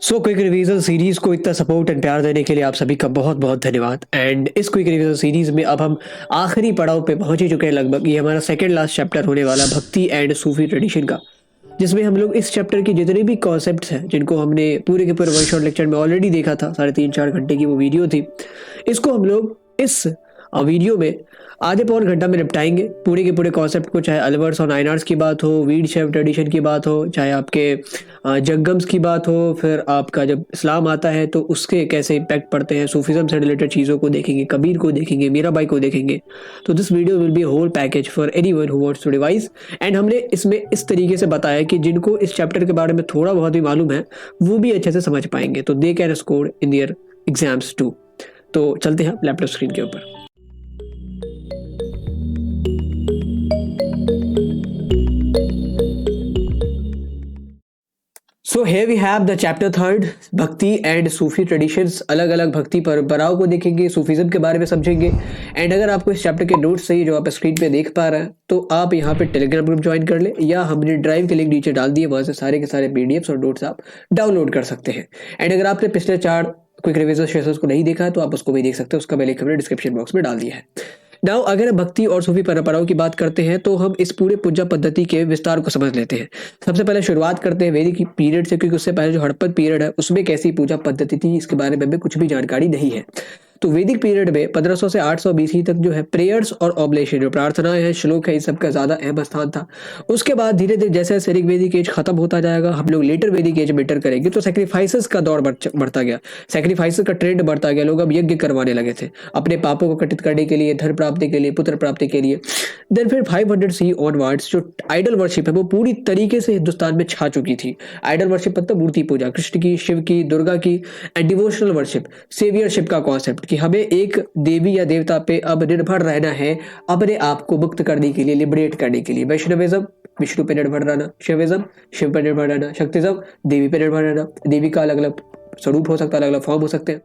So quick revision series को इतना support and प्यार देने के लिए आप सभी का बहुत बहुत धन्यवाद। एंड इस क्विक रिवीजन सीरीज में अब हम आखिरी पड़ाव पे पहुंच ही चुके हैं लगभग। ये हमारा सेकंड लास्ट चैप्टर होने वाला भक्ति एंड सूफी ट्रेडिशन का, जिसमें हम लोग इस चैप्टर की जितने भी कॉन्सेप्ट्स हैं जिनको हमने पूरे के पूरे वन शॉट लेक्चर में ऑलरेडी देखा था, 3.5-4 घंटे की वो वीडियो थी, इसको हम लोग इस वीडियो में आधे पौन घंटा में निपटाएंगे पूरे के पूरे कॉन्सेप्ट को। चाहे अलवर्स और नायनार्स की बात हो, वीर शैव ट्रेडिशन की बात हो, चाहे आपके जंगम्स की बात हो, फिर आपका जब इस्लाम आता है तो उसके कैसे इम्पैक्ट पड़ते हैं, सूफिज्म से रिलेटेड चीज़ों को देखेंगे, कबीर को देखेंगे, मीराबाई को देखेंगे। तो this video will be whole package for anyone who wants to revise. And हमने इसमें इस तरीके से बताया कि जिनको इस चैप्टर के बारे में थोड़ा बहुत भी मालूम है वो भी अच्छे से समझ पाएंगे, तो they can score in their exams too. तो चलते हैं लैपटॉप स्क्रीन के ऊपर। सो here we have the chapter 3 भक्ति एंड सूफी ट्रेडिशंस। अलग अलग भक्ति परंपराओं को देखेंगे, सूफीज्म के बारे में समझेंगे। एंड अगर आपको इस चैप्टर के नोट्स चाहिए जो आप स्क्रीन पे देख पा रहे हैं, तो आप यहाँ पे टेलीग्राम ग्रुप ज्वाइन कर ले, या हमने ड्राइव के लिंक नीचे डाल दिए, वहां से सारे के सारे पीडीएफ्स और नोट्स आप डाउनलोड कर सकते हैं। एंड अगर आपने पिछले 4 क्विक रिवीजन सेशंस को नहीं देखा है तो आप उसको भी देख सकते हैं, उसका मैं लिंक हमने डिस्क्रिप्शन बॉक्स में डाल दिया है। नाउ अगर हम भक्ति और सूफी परंपराओं की बात करते हैं तो हम इस पूरे पूजा पद्धति के विस्तार को समझ लेते हैं। सबसे पहले शुरुआत करते हैं वैदिक पीरियड से, क्योंकि उससे पहले जो हड़प्पन पीरियड है उसमें कैसी पूजा पद्धति थी इसके बारे में हमें कुछ भी जानकारी नहीं है। तो वैदिक पीरियड में 1500 से 800 बीसी तक जो है प्रेयर्स और ऑब्लेशन, जो प्रार्थना है, श्लोक है, इस सब का ज्यादा अहम स्थान था। उसके बाद धीरे धीरे जैसे जैसे वैदिक एज खत्म होता जाएगा, हम लोग लेटर वैदिक एज में एंटर करेंगे, तो सैक्रिफाइसेस का दौर बढ़ता गया, सैक्रिफाइसेस का ट्रेंड बढ़ता गया। लोग अब यज्ञ करवाने लगे थे अपने पापों को कटित करने के लिए, धन प्राप्ति के लिए, पुत्र प्राप्ति के लिए। देन फिर 500 सी ऑनवर्ड्स जो आइडल वर्शिप है वो पूरी तरीके से हिंदुस्तान में छा चुकी थी। आइडल वर्शिप मतलब मूर्ति पूजा, कृष्ण की, शिव की, दुर्गा की, एंड डिवोशनल वर्शिप, सेवियरशिप का कॉन्सेप्ट कि हमें एक देवी या देवता पे अब निर्भर रहना है अपने आप को मुक्त करने के लिए, लिबरेट करने के लिए। वैष्णविज्म विष्णु पे निर्भर रहना, शिविज्म शिव पर निर्भर रहना, शक्तिज्म देवी पे निर्भर रहना। देवी का अलग अलग स्वरूप हो सकता है, अलग अलग फॉर्म हो सकते हैं।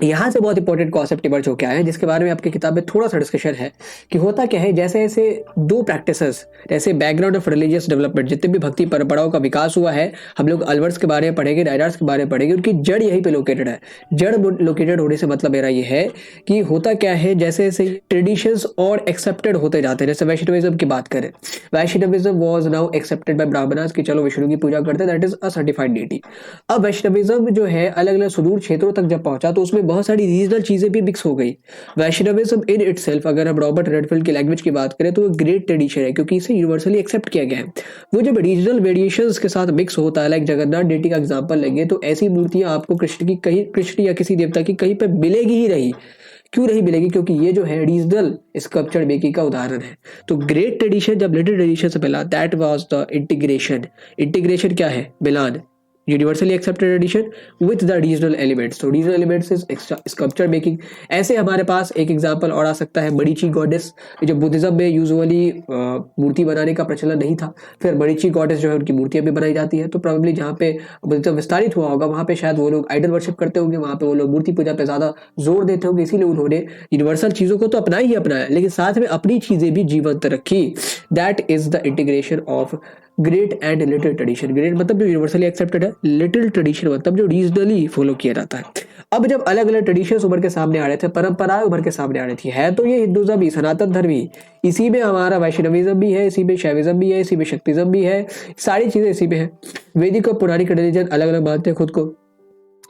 यहाँ से बहुत इंपॉर्टेंट कॉन्सेप्ट इमर्ज होकर आए हैं जिसके बारे में आपकी किताब में थोड़ा सा डिस्कशन है कि होता क्या है। जैसे जैसे दो प्रैक्टिसेस, जैसे बैकग्राउंड ऑफ रिलीजियस डेवलपमेंट, जितने भी भक्ति परंपराओं का विकास हुआ है, हम लोग अलवर्स के बारे में पढ़ेंगे, नायनार्स के बारे में पढ़ेंगे, उनकी जड़ यहीं पे लोकेटेड है। जड़ लोकेटेड होने से मतलब मेरा ये है कि होता क्या है, जैसे जैसे ट्रेडिशंस और एक्सेप्टेड होते जाते हैं। जैसे वैष्णविज्म की बात करें, Vaishnavism was now accepted by Brahmanas कि चलो विष्णु की पूजा करते हैं, that is a certified deity. अब वैष्णविज्म जो है अलग अलग सुदूर क्षेत्रों तक जब पहुंचा तो उसमें बहुत सारी रीजनल चीजें भी मिक्स हो गई। वैष्णविज्म इन इटसेल्फ, अगर हम रॉबर्ट रेडफील्ड की लैंग्वेज की बात करें, तो वो ग्रेट ट्रेडिशन है क्योंकि इसे यूनिवर्सली एक्सेप्ट किया गया है। वो जब रीजनल वेरिएशंस के साथ मिक्स होता है, लाइक जगन्नाथ डेटी का एग्जांपल लेंगे, तो ऐसी मूर्तियां आपको कृष्ण या किसी देवता की कहीं पे मिलेगी ही नहीं। क्यों नहीं मिलेगी? क्योंकि ये जो है रीजनल स्कल्पचर मेकिंग का उदाहरण है। तो ग्रेट ट्रेडिशन जब लिटिल ट्रेडिशन से मिला, that was the integration. Integration क्या है? मिलान। Universally accepted tradition with the regional elements. तो regional elements is sculpture making. ऐसे हमारे पास एक एग्जांपल और आ सकता है, मरीची गॉडेस, जो बुद्धिज्म में यूजुअली मूर्ति बनाने का प्रचलन नहीं था, फिर मरीची गॉडेस जो है उनकी मूर्तियां भी बनाई जाती है। तो प्रोबेबली जहाँ पे बुद्धिज्म विस्तारित हुआ होगा वहाँ पे शायद वो लोग आइडल वर्शिप करते होंगे, वहाँ पे वो लोग मूर्ति पूजा पे ज्यादा जोर देते होंगे, इसीलिए उन्होंने यूनिवर्सल चीजों को तो अपनाया ही अपनाया, लेकिन साथ में अपनी चीजें भी जीवंत रखी। That is the integration of great and little tradition. Great मतलब जो यूनिवर्सली एक्सेप्टेड है, लिटिल ट्रेडिशन मतलब जो रीजनली फॉलो किया जाता है। अब जब अलग अलग ट्रेडिशंस उभर के सामने आ रहे थे, परंपराएं उभर के सामने आ रही थी, है तो ये हिंदुज्म भी, सनातन धर्म ही, इसी में हमारा वैष्णविज्म भी है, इसी में शैविज्म भी है, इसी में शक्तिज्म भी है, सारी चीजें इसी में है। वैदिक और पुरानिक रिलीजन अलग अलग मानते हैं खुद को,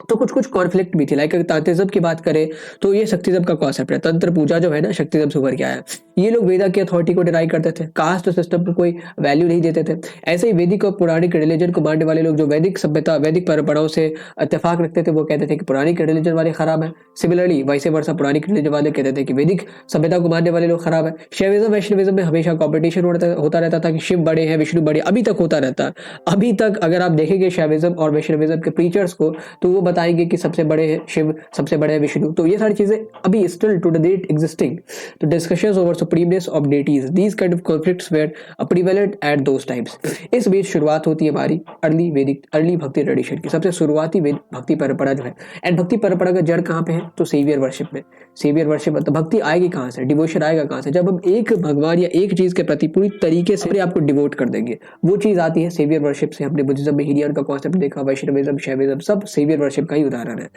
तो कुछ कुछ कॉन्फ्लिक्ट भी थी। लाइक अगर तांत्रिज्म की बात करें तो ये शक्तिज्म का कॉन्सेप्ट है। तंत्र पूजा जो है ना, शक्तिज्म से उभर के आया। ये लोग वेदा की अथॉरिटी को डिनाई करते थे, कास्ट सिस्टम पर कोई वैल्यू नहीं देते थे। ऐसे ही वैदिक और पुरानिक रिलीजन को मानने वाले लोग जो वैदिक सभ्यता, वैदिक परंपराओं से इत्तेफाक रखते थे, वो कहते थे कि पुरानिक रिलीजन वाले खराब है। सिमिलरली वैसे वर्षा पुरानिक रिलीजन वाले कहते थे कि वैदिक सभ्यता को मानने वाले लोग खराब है। शैविज्म वैष्णविज्म में हमेशा कॉम्पिटिशन होता रहता था कि शिव बड़े हैं, विष्णु बड़े, अभी तक होता रहता है। अभी तक अगर आप देखेंगे शैविज्म और वैष्णविज्म के प्रीचर्स को, तो वो बताएंगे कि सबसे बड़े हैं शिव, सबसे बड़े हैं विष्णु। तो ये सारी चीजें अभी still to the date existing. तो discussions over supremeness of deities, these kind of conflicts were prevalent at those times. इस बीच शुरुआत होती है हमारी अर्ली भक्ति ट्रेडिशन की, सबसे शुरुआती भक्ति परंपरा जो है। एंड भक्ति परंपरा का जड़ कहाँ पे है? तो सेवियर वर्शिप में। सेवियर वर्शिप मतलब भक्ति आएगी कहाँ से, डिवोशन आएगा कहाँ से? जब हम एक भगवान या एक चीज के प्रति पूरी तरीके से आपको डिवोट कर देंगे, वो चीज आती है सेवियर वर्शिप से। हमने बुद्धिज्म में हीलियन का कॉन्सेप्ट देखा, वैष्णविज्म, शैविज्म, सब सेवियर वर्शिप का ही उदाहरण है।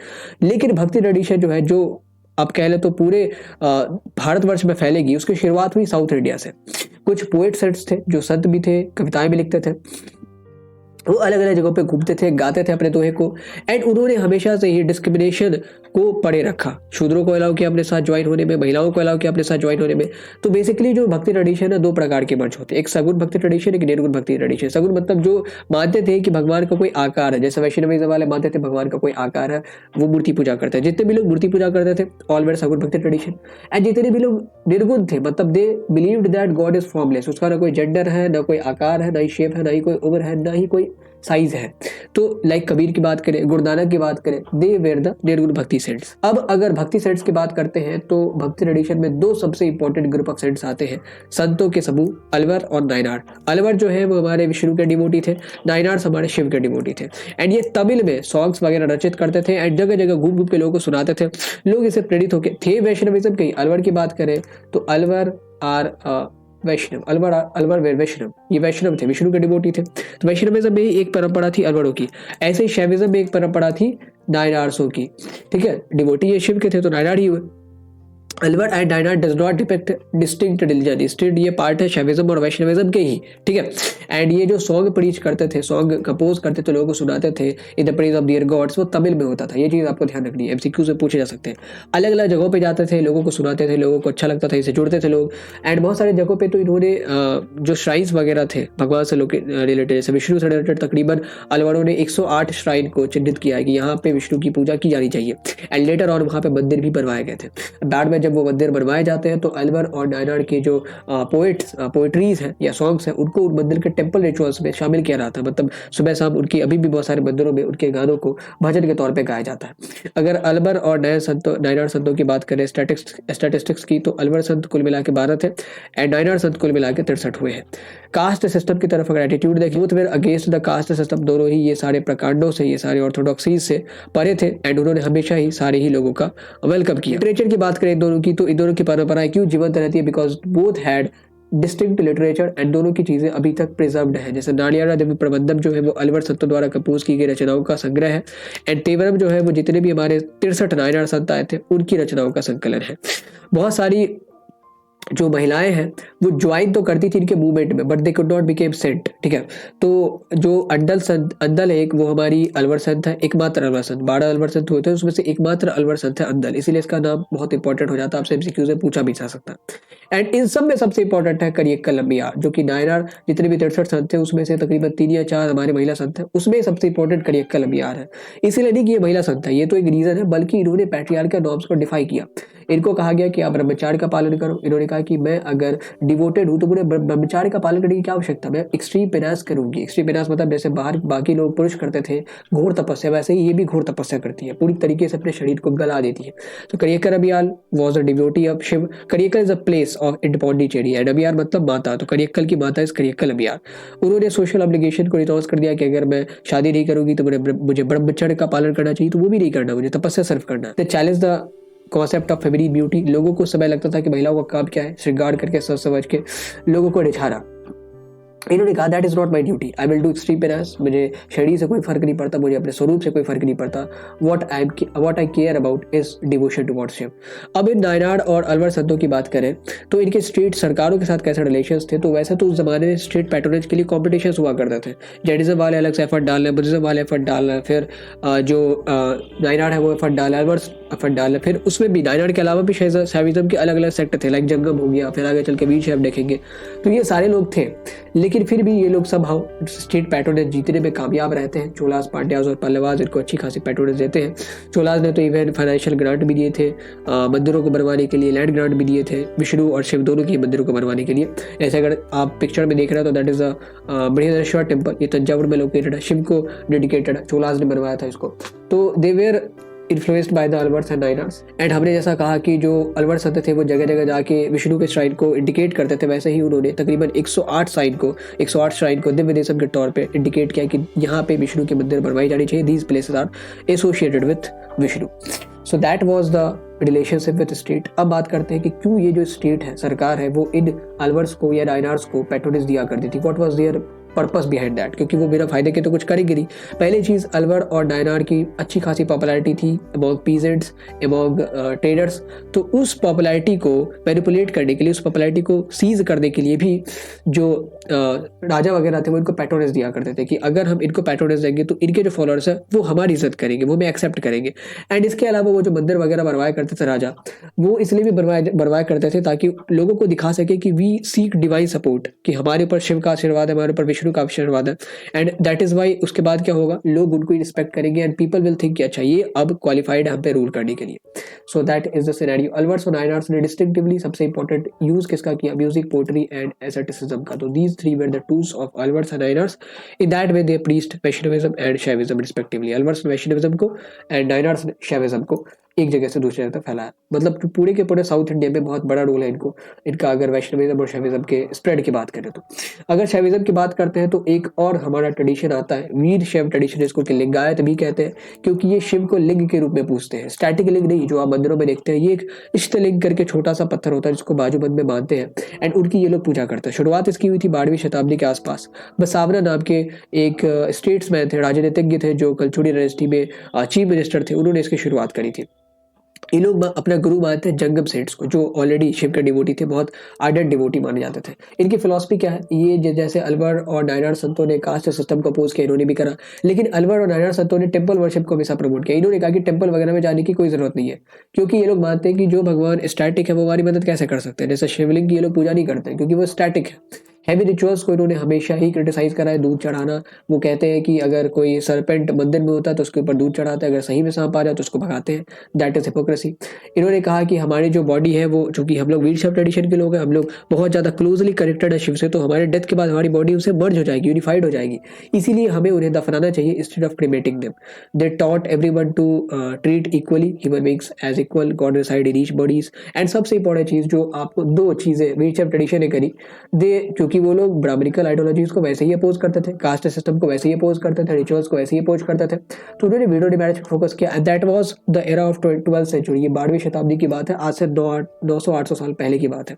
लेकिन भक्ति ट्रेडिशन जो है, जो आप कह ले तो पूरे भारतवर्ष में फैलेगी, उसकी शुरुआत हुई साउथ इंडिया से। कुछ पोएट सेट्स थे जो संत भी थे, कविताएं भी लिखते थे, वो अलग अलग जगहों पे घूमते थे, गाते थे अपने दोहे को। एंड उन्होंने हमेशा से ही डिस्क्रिमिनेशन को पड़े रखा। शूद्रों को अलाउ किया अपने साथ ज्वाइन होने में, महिलाओं को अलाउ किया अपने साथ ज्वाइन होने में। तो बेसिकली जो भक्ति ट्रेडिशन है, दो प्रकार के मर्ज होते हैं, एक सगुण भक्ति ट्रेडिशन, एक निर्गुण भक्ति ट्रेडिशन। सगुण मतलब जो मानते थे कि भगवान का कोई आकार है, जैसे वैष्णविज्म वाले मानते थे भगवान का कोई आकार है, वो मूर्ति पूजा करते हैं। जितने भी लोग मूर्ति पूजा करते थे ऑलवेज सगुण भक्ति ट्रेडिशन। एंड जितने भी लोग निर्गुण थे, मतलब they believed that God is formless, उसका ना कोई जेंडर है, ना कोई आकार है, ना ही शेप है, ना ही कोई उम्र है, ना ही कोई साइज है। तो लाइक कबीर की बात करें, गुरु नानक की बात करें, दे वेर द निर्गुण भक्ति सेंट्स। अब अगर भक्ति सेंट्स की बात करते हैं तो भक्ति ट्रेडिशन में दो सबसे इंपॉर्टेंट ग्रुप ऑफ सेंट्स आते हैं संतों के समूह, अलवर और नायनार। अलवर जो है वो हमारे विष्णु के डिवोटी थे, नायनार हमारे शिव के डिवोटी थे। एंड ये तमिल में सॉन्ग्स वगैरह रचित करते थे एंड जगह जगह घूम घूम के लोगों को सुनाते थे। लोग इसे प्रेरित होके थे वैष्णविज्म के। अलवर की बात करें तो अलवर आर वैष्णव, अलवर वैष्णव, ये वैष्णव थे, विष्णु के डिवोटी थे। तो वैष्णविज्म में एक परंपरा थी अलवरों की, ऐसे ही शैविज्म में एक परंपरा थी नायनार्सों की। ठीक है, डिवोटी ये शिव के थे तो नायनार ही हुए। Alwar and Nayanar does not depict distinct religion, distinct ये पार्ट है शैविज्म और वैष्णविज्म के ही। ठीक है, एंड ये जो सॉन्ग प्रीच करते थे, सॉन्ग कंपोज करते थे, लोगों को सुनाते थे in the praise of their gods, वो तमिल में होता था। ये चीज आपको ध्यान रखनी है, एमसीक्यू से पूछे जा सकते हैं। अलग अलग जगहों पे जाते थे, लोगों को सुनाते थे, लोगों को अच्छा लगता था, इससे जुड़ते थे लोग। एंड बहुत सारे जगहों पे तो इन्होंने जो श्राइन्स वगैरह थे भगवान से रिलेटेड, जैसे विष्णु से रिलेटेड, तकरीबन अलवरों ने 108 श्राइन को चिन्हित किया है कि यहाँ पे विष्णु की पूजा की जानी चाहिए। एंड लेटर और वहाँ पे मंदिर भी बनवाए गए थे। बाद में जब वो मंदिर बनवाए जाते हैं तो अलवर और नायनार के जो पोएट्रीज हैं या सॉन्ग्स हैं, उनको उन मंदिर के टेम्पल रिचुअल्स में शामिल किया जाता है। मतलब सुबह शाम उनकी अभी भी बहुत सारे मंदिरों में उनके गानों को भजन के तौर पे गाया जाता है। अगर अलवर और नायनार संतों की बात करें स्टैटिस्टिक्स की, तो अलवर संत कुल मिला के 12 थे एंड नायनार संत कुल मिला के 63 हुए हैं। कास्ट सिस्टम की तरफ अगर एटीट्यूड देखें तो फिर अगेंस्ट द कास्ट सिस्टम, दोनों ही ये सारे प्रकांडों से, ये सारे ऑर्थोडॉक्सीज से परे थे एंड उन्होंने हमेशा ही सारे ही लोगों का वेलकम किया। लिटरेचर की बात करें दोनों की, तो इन दोनों की परंपराएं क्यों जीवंत रहती है? Because both had distinct literature and दोनों की चीजें अभी तक प्रिजर्व्ड है। जैसे नालियारा दिव्य प्रबंधम जो है वो अलवर संतों द्वारा कंपोज की गई रचनाओं का संग्रह है एंड तेवरम जो है वो जितने भी हमारे 63 नायनार संत आए थे उनकी रचनाओं का संकलन है। बहुत सारी जो महिलाएं हैं वो ज्वाइन तो करती थी इनके मूवमेंट में, but they could not became saint. ठीक है, तो जो अंदल है एक, वो हमारी अलवर संत है, एकमात्र अलवर संत। 12 अलवर संत होते हैं, उसमें से एकमात्र अलवर संत है अंदल, इसीलिए इसका नाम बहुत इंपॉर्टेंट हो जाता है, आपसे एमसीक्यू से पूछा भी जा सकता है। एंड इन सब में सबसे इंपॉर्टेंट है करियक्कल अम्बियार, जो कि नायनार जितने भी 63 संत थे उसमें से तकरीबन 3 या 4 हमारे महिला संत है, उसमें सबसे इंपॉर्टेंट करियक्कल अम्बियार है। इसीलिए नहीं कि ये महिला संत है, ये तो एक रीजन है, बल्कि इन्होंने पैट्रियार्कल नॉर्म्स को डिफाई किया। इनको कहा गया कि आप ब्रह्मचार्य का पालन करो। इन्होंने कहा कि मैं अगर डिवोटेड हूं तो मुझे ब्रह्मचार्य का पालन करने की क्या आवश्यकता, मैं एक्सट्रीम पेनास करूंगी। एक्सट्रीम पेनास मतलब जैसे बाहर बाकी लोग पुरुष करते थे घोर तपस्या, वैसे ही ये भी घोर तपस्या करती है, पूरी तरीके से अपने शरीर को गला देती है। तो Karaikal Ammaiyar was a devotee of Shiva. Karaikal is a place of in Pondicherry and Ammaiyar मतलब माता, तो करियक्कल की माता इस करियक्कल अम्बियार। उन्होंने सोशल ऑब्लिगेशन को रिनॉन्स कर दिया कि अगर मैं शादी नहीं करूंगी तो मुझे ब्रह्मचर्य का पालन करना चाहिए, तो वो भी नहीं करना, मुझे तपस्या सिर्फ करना। They challenge the concept of feminine beauty. लोगों को समय लगता था कि महिलाओं का काम क्या है, श्रृंगार करके सज समझ के लोगों को निछारा। इन्होंने कहा that is not my duty, I will do extreme penance. मुझे शरीर से कोई फर्क नहीं पड़ता, मुझे अपने स्वरूप से कोई फर्क नहीं पड़ता। What I care about is devotion towards Shiva. अब इन नायनार और अलवर संतों की बात करें तो इनके स्टेट सरकारों के साथ कैसे रिलेशंस थे, तो वैसे तो उस जमाने में स्टेट पैट्रोनेज के लिए कॉम्पिटिशन हुआ करते थे। जैनिज्म वाले अलग से एफर्ट डाल रहे हैं, बुद्धिज्म वाले एफर्ट डाल रहे हैं, फिर जो नायनार है वो एफर्ट डाल रहा है, अलवर एफर्ट डाल रहे हैं। फिर उसमें भी नायनार के अलावा भी शैविज्म के अलग अलग सेक्ट थे, लाइक जंगम हो गया, फिर आगे चल के वीर शैव देखेंगे। तो ये सारे लोग थे, लेकिन लेकिन फिर भी ये लोग सब स्टेट पैट्रोनेज जीतने में कामयाब रहते हैं। चोलास, पांड्याज और पल्लवाज इनको अच्छी खासी पैट्रोनेज देते हैं। चोलास ने तो इवन फाइनेंशियल ग्रांट भी दिए थे, मंदिरों को बनवाने के लिए लैंड ग्रांट भी दिए थे, विष्णु और शिव दोनों की मंदिरों को बनवाने के लिए। ऐसे अगर आप पिक्चर में देख रहे हो तो that is a Brihadeshwara temple, ये तंजावुर में लोकेटेड है, शिव को डेडिकेटेड है, चोलास ने बनवाया था इसको। तो they were influenced by the Alvars and Nayanars. And हमने जैसा कहा कि जो अलवर्स होते थे वो जगह जगह जाके विष्णु के श्राइन को इंडिकेट करते थे, वैसे ही उन्होंने तकरीबन 108 श्राइन को दिव्य देशम के तौर पे इंडिकेट किया कि यहाँ पे विष्णु के मंदिर बनवाई जानी चाहिए। These places are associated with Vishnu. So that was the relationship with state. अब बात करते हैं कि क्यों ये जो स्टेट है, सरकार है, वो इन अलवर्स को या नायनार्स को पैट्रोनेज दिया करती थी। What was there purpose behind that, क्योंकि वो बिना फायदे के तो कुछ करेंगे नहीं। पहली चीज, अलवर और नायनार की अच्छी खासी पॉपुलैरिटी थी अमॉन्ग पीजेंट्स, अमॉन्ग ट्रेडर्स। तो उस पॉपुलैरिटी को मैनिपुलेट करने के लिए, उस पॉपुलैरिटी को सीज करने के लिए भी जो राजा वगैरह थे वो इनको पैट्रोनेज दिया करते थे कि अगर हम इनको पैट्रोनेज देंगे तो इनके जो फॉलोअर्स है वो हमारी इज्जत करेंगे, वो हमें एक्सेप्ट करेंगे। एंड इसके अलावा वो जो मंदिर वगैरह बनवाया करते थे राजा, वो इसलिए भी बनवाया करते थे ताकि लोगों को दिखा सके कि वी सीक डिवाइन सपोर्ट, कि हमारे ऊपर शिव का आशीर्वाद है, हमारे ऊपर विष्णु का आशीर्वाद है। एंड दैट इज वाई उसके बाद क्या होगा, लोग उनको रिस्पेक्ट करेंगे एंड पीपल विल थिंक कि अच्छा ये अब क्वालिफाइड है हम पे रूल करने के लिए। So that is the scenario. Alvars और नायनार्स ने डिस्टिंक्टिवली सबसे इंपॉर्टेंट यूज किसका किया, म्यूजिक, पोएट्री एंड एसेटिसिज्म का। तो these three were the tools of Alvars and Nayanars. In that way they preached Vaishnavism and Shaivism respectively. Alvars ने वैष्णविज्म को एंड नायनार्स ने शैविज्म को एक जगह से दूसरी जगह तक फैलाया। मतलब पूरे के पूरे साउथ इंडिया में बहुत बड़ा रोल है इनका अगर वैष्णविज्म और शैविज्म के स्प्रेड की बात करें तो। अगर शैविज्म की बात करते हैं तो एक और हमारा ट्रेडिशन आता है, वीर शैव ट्रेडिशन, इसको कि लिंगायत भी कहते हैं, क्योंकि ये शिव को लिंग के रूप में पूजते हैं। स्टैटिक लिंग नहीं जो आप मंदिरों में देखते हैं, ये एक इष्टलिंग करके छोटा सा पत्थर होता है जिसको बाजूबंद में बांधते हैं एंड उनकी ये लोग पूजा करते हैं। शुरुआत इसकी हुई थी 12वीं शताब्दी के आसपास। बसावना नाम के एक स्टेट्समैन थे, राजनीतिज्ञ थे, जो कलचुरी डायनेस्टी में चीफ मिनिस्टर थे, उन्होंने इसकी शुरुआत करी थी। ये लोग अपना गुरु मानते हैं जंगम सेठ्स को, जो ऑलरेडी शिव के डिवोटी थे, बहुत आर्डेंट डिवोटी माने जाते थे। इनकी फिलॉसफी क्या है, ये जैसे अलवर और नायनार संतों ने कास्ट सिस्टम को अपोज किया, इन्होंने भी करा, लेकिन अलवर और नायनार संतों ने टेंपल वर्शिप को हमेशा प्रमोट किया। इन्होंने कहा कि टेंपल वगैरह में जाने की कोई जरूरत नहीं है, क्योंकि ये लोग मानते हैं कि जो भगवान स्टैटिक है वो हमारी मदद कैसे कर सकते हैं। जैसे शिवलिंग की ये लोग पूजा नहीं करते क्योंकि वो स्टैटिक है। हैवी रिचुअल्स को इन्होंने हमेशा ही क्रिटिसाइज करा है। दूध चढ़ाना, वो कहते हैं कि अगर कोई सरपेंट मंदिर में होता है तो उसके ऊपर दूध चढ़ाते हैं, अगर सही में सांप आ जाए तो उसको भगाते हैं। That is hypocrisy. इन्होंने कहा कि हमारी जो बॉडी है वो, चूंकि हम लोग वीर शैव ट्रेडिशन के लोग हैं, हम लोग बहुत ज्यादा क्लोजली कनेक्टेड है शिव से, तो हमारे डेथ के बाद हमारी बॉडी उनसे मर्ज हो जाएगी, यूनिफाइड हो जाएगी, इसीलिए हमें उन्हें दफनाना चाहिए instead of cremating them. They taught everyone to treat equally human beings as equal, God reside in each bodies. And सबसे इंपॉर्टेंट चीज जो आपको, दो चीजें वीर शैव ट्रेडिशन ने करी, दे, क्योंकि वो लोग ब्राह्मणिक आइडियोलॉजीज को वैसे ही अपोज करते थे, कास्ट सिस्टम को वैसे ही अपोज करते थे, रिचुअल्स को वैसे ही अपोज करते थे, तो उन्होंने विडो मैरिज पर फोकस किया। And that was the era of 12th century. ये 12वीं शताब्दी की बात है, आज से 900-800 साल पहले की बात है।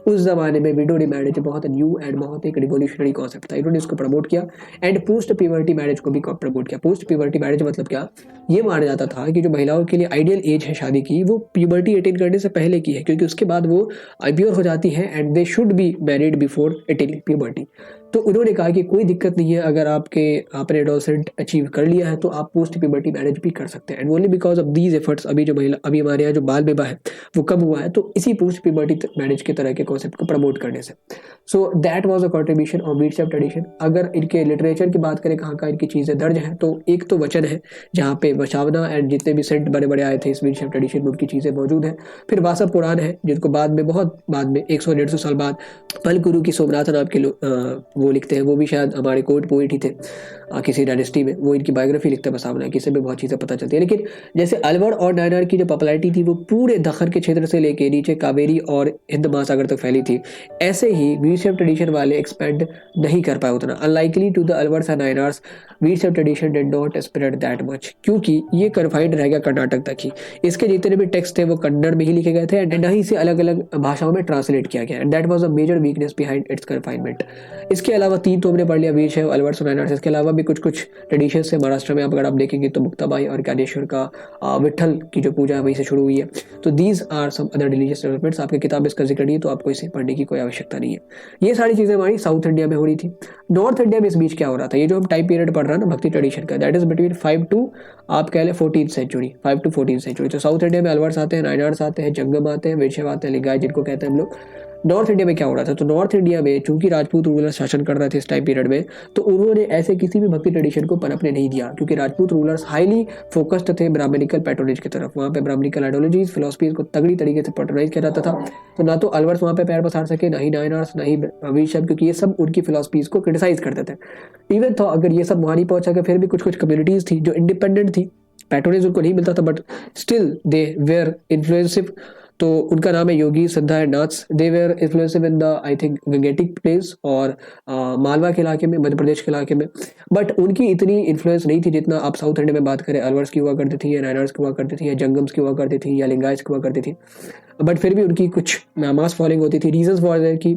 उस जमाने में विडो मैरिज बहुत न्यू एंड बहुत एक रिवोल्यूशनरी कॉन्सेप्ट था। इन्होंने इसको प्रमोट किया एंड पोस्ट प्यूबर्टी मैरिज को भी प्रमोट किया। पोस्ट प्यूबर्टी मैरिज मतलब क्या, ये माना जाता था कि जो महिलाओं के लिए आइडियल एज है शादी की, वो प्यूबर्टी अटेन करने से पहले की है, क्योंकि उसके बाद वो प्योर हो जाती है and they should be married before attaining puberty. तो उन्होंने कहा कि कोई दिक्कत नहीं है, अगर आपने एडोलसेंट अचीव कर लिया है तो आप पोस्ट प्यूबर्टी मैरिज भी कर सकते हैं। And only because of these efforts अभी हमारे यहाँ जो बाल विवाह है वो कम हुआ है, तो इसी पोस्ट प्यूबर्टी मैरिज के तरह के कॉन्सेप्ट को प्रमोट करने से। So that was a contribution of Veer Shaiva tradition. अगर इनके लिटरेचर की बात करें कहाँ इनकी चीज़ें दर्ज हैं, तो एक तो वचन है जहाँ पे बचावना एंड जितने भी सेंट बड़े बड़े आए थे इस वीर शैव ट्रेडिशन में, उनकी चीज़ें मौजूद हैं। फिर वासव पुराण है, जिनको बहुत बाद में 100-150 साल बाद पल गुरु की सोमनाथ नाम के वो लिखते हैं, वो भी शायद हमारे कोर्ट पोइट ही थे किसी डायनेस्टी में, वो इनकी बायोग्राफी लिखते हैं बसावना की, इससे भी बहुत चीज़ें पता चलती है। लेकिन जैसे अलवर और नायनार की जो पॉपुलैरिटी थी वो पूरे दखन के क्षेत्र से लेके नीचे कावेरी और हिंद महासागर तक फैली थी, ऐसे ही वीर शैव ट्रेडिशन वाले एक्सपेंड नहीं कर पाए उतना। Unlikely to the Alvars and Nayanars, Veer Shaiva tradition did not spread that much, क्योंकि ये कन्फाइंड रह गया कर्नाटक तक ही। इसके जितने भी टेक्स्ट थे वो कन्नड़ में ही लिखे गए थे एंड ना ही इसे अलग अलग भाषाओं में ट्रांसलेट किया गया, and that was a major weakness behind its confinement. इसके अलावा 3 तो हमने पढ़ लिया, वीर शैव, अलवर्स और नायनार्स। इसके अलावा भी कुछ ट्रेडिशन है महाराष्ट्र में, अगर आप देखेंगे तो मुक्ताबाई और ज्ञानेश्वर का विठल की जो पूजा है वहीं से शुरू हुई है। तो these are some other religious developments. आपकी किताब इसका जिक्र नहीं है तो आपको इसे पढ़ने की कोई आवश्यकता नहीं है। ये सारी चीजें हमारी साउथ इंडिया में हो रही थी। नॉर्थ इंडिया में इस बीच क्या हो रहा था, ये जो हम टाइम पीरियड पढ़ रहे हैं ना भक्ति ट्रेडिशन का, दैट इज बिटवीन 5 to आप कह लें 14th century, 5 to 14th century. तो साउथ इंडिया में अलवर्स आते हैं, नायनार्स आते हैं, जंगम आते हैं, वीर शैव आते हैं, लिंगायत जिनको कहते हैं हम लोग, नॉर्थ इंडिया में क्या हो रहा था, तो नॉर्थ इंडिया में चूंकि राजपूत रूलर शासन कर रहे थे इस टाइम पीरियड में, तो उन्होंने ऐसे किसी भी भक्ति ट्रेडिशन को पनपने नहीं दिया, क्योंकि राजपूत रूलर्स हाईली फोकस्ड थे ब्राह्मणिकल पैट्रोनेज की तरफ। वहाँ पे ब्राह्मणिकल आइडियोलॉजीज फिलोसफीज को तगड़ी तरीके से पैट्रोनाइज किया जाता था। तो ना तो अलवर्स वहाँ पे पैर पसार सके, ना ही नायनार्स, ना ही अभिशप, क्योंकि ये सब उनकी फिलोसफीज को क्रिटिसाइज करते थे। इवन तो अगर ये सब वहाँ नहीं पहुंचा के फिर भी कुछ कुछ कम्युनिटीज थी जो इंडिपेंडेंट थी, पैट्रोनेज उनको नहीं मिलता था, but still they were influencive. तो उनका नाम है Yogi Siddha and Naths. They were influencive in the I think Gangetic plains और मालवा के इलाके में, मध्य प्रदेश के इलाके में। बट उनकी इतनी इन्फ्लुएंस नहीं थी जितना आप साउथ इंडिया में बात करें, अलवर्स की हुआ करती थी, या नायनार्स की हुआ करती थी, या जंगम्स की हुआ करती थी, या लिंगायत्स की हुआ करती थी। बट फिर भी उनकी कुछ मास फॉलोइंग होती थी। रीजंस फॉर दैट कि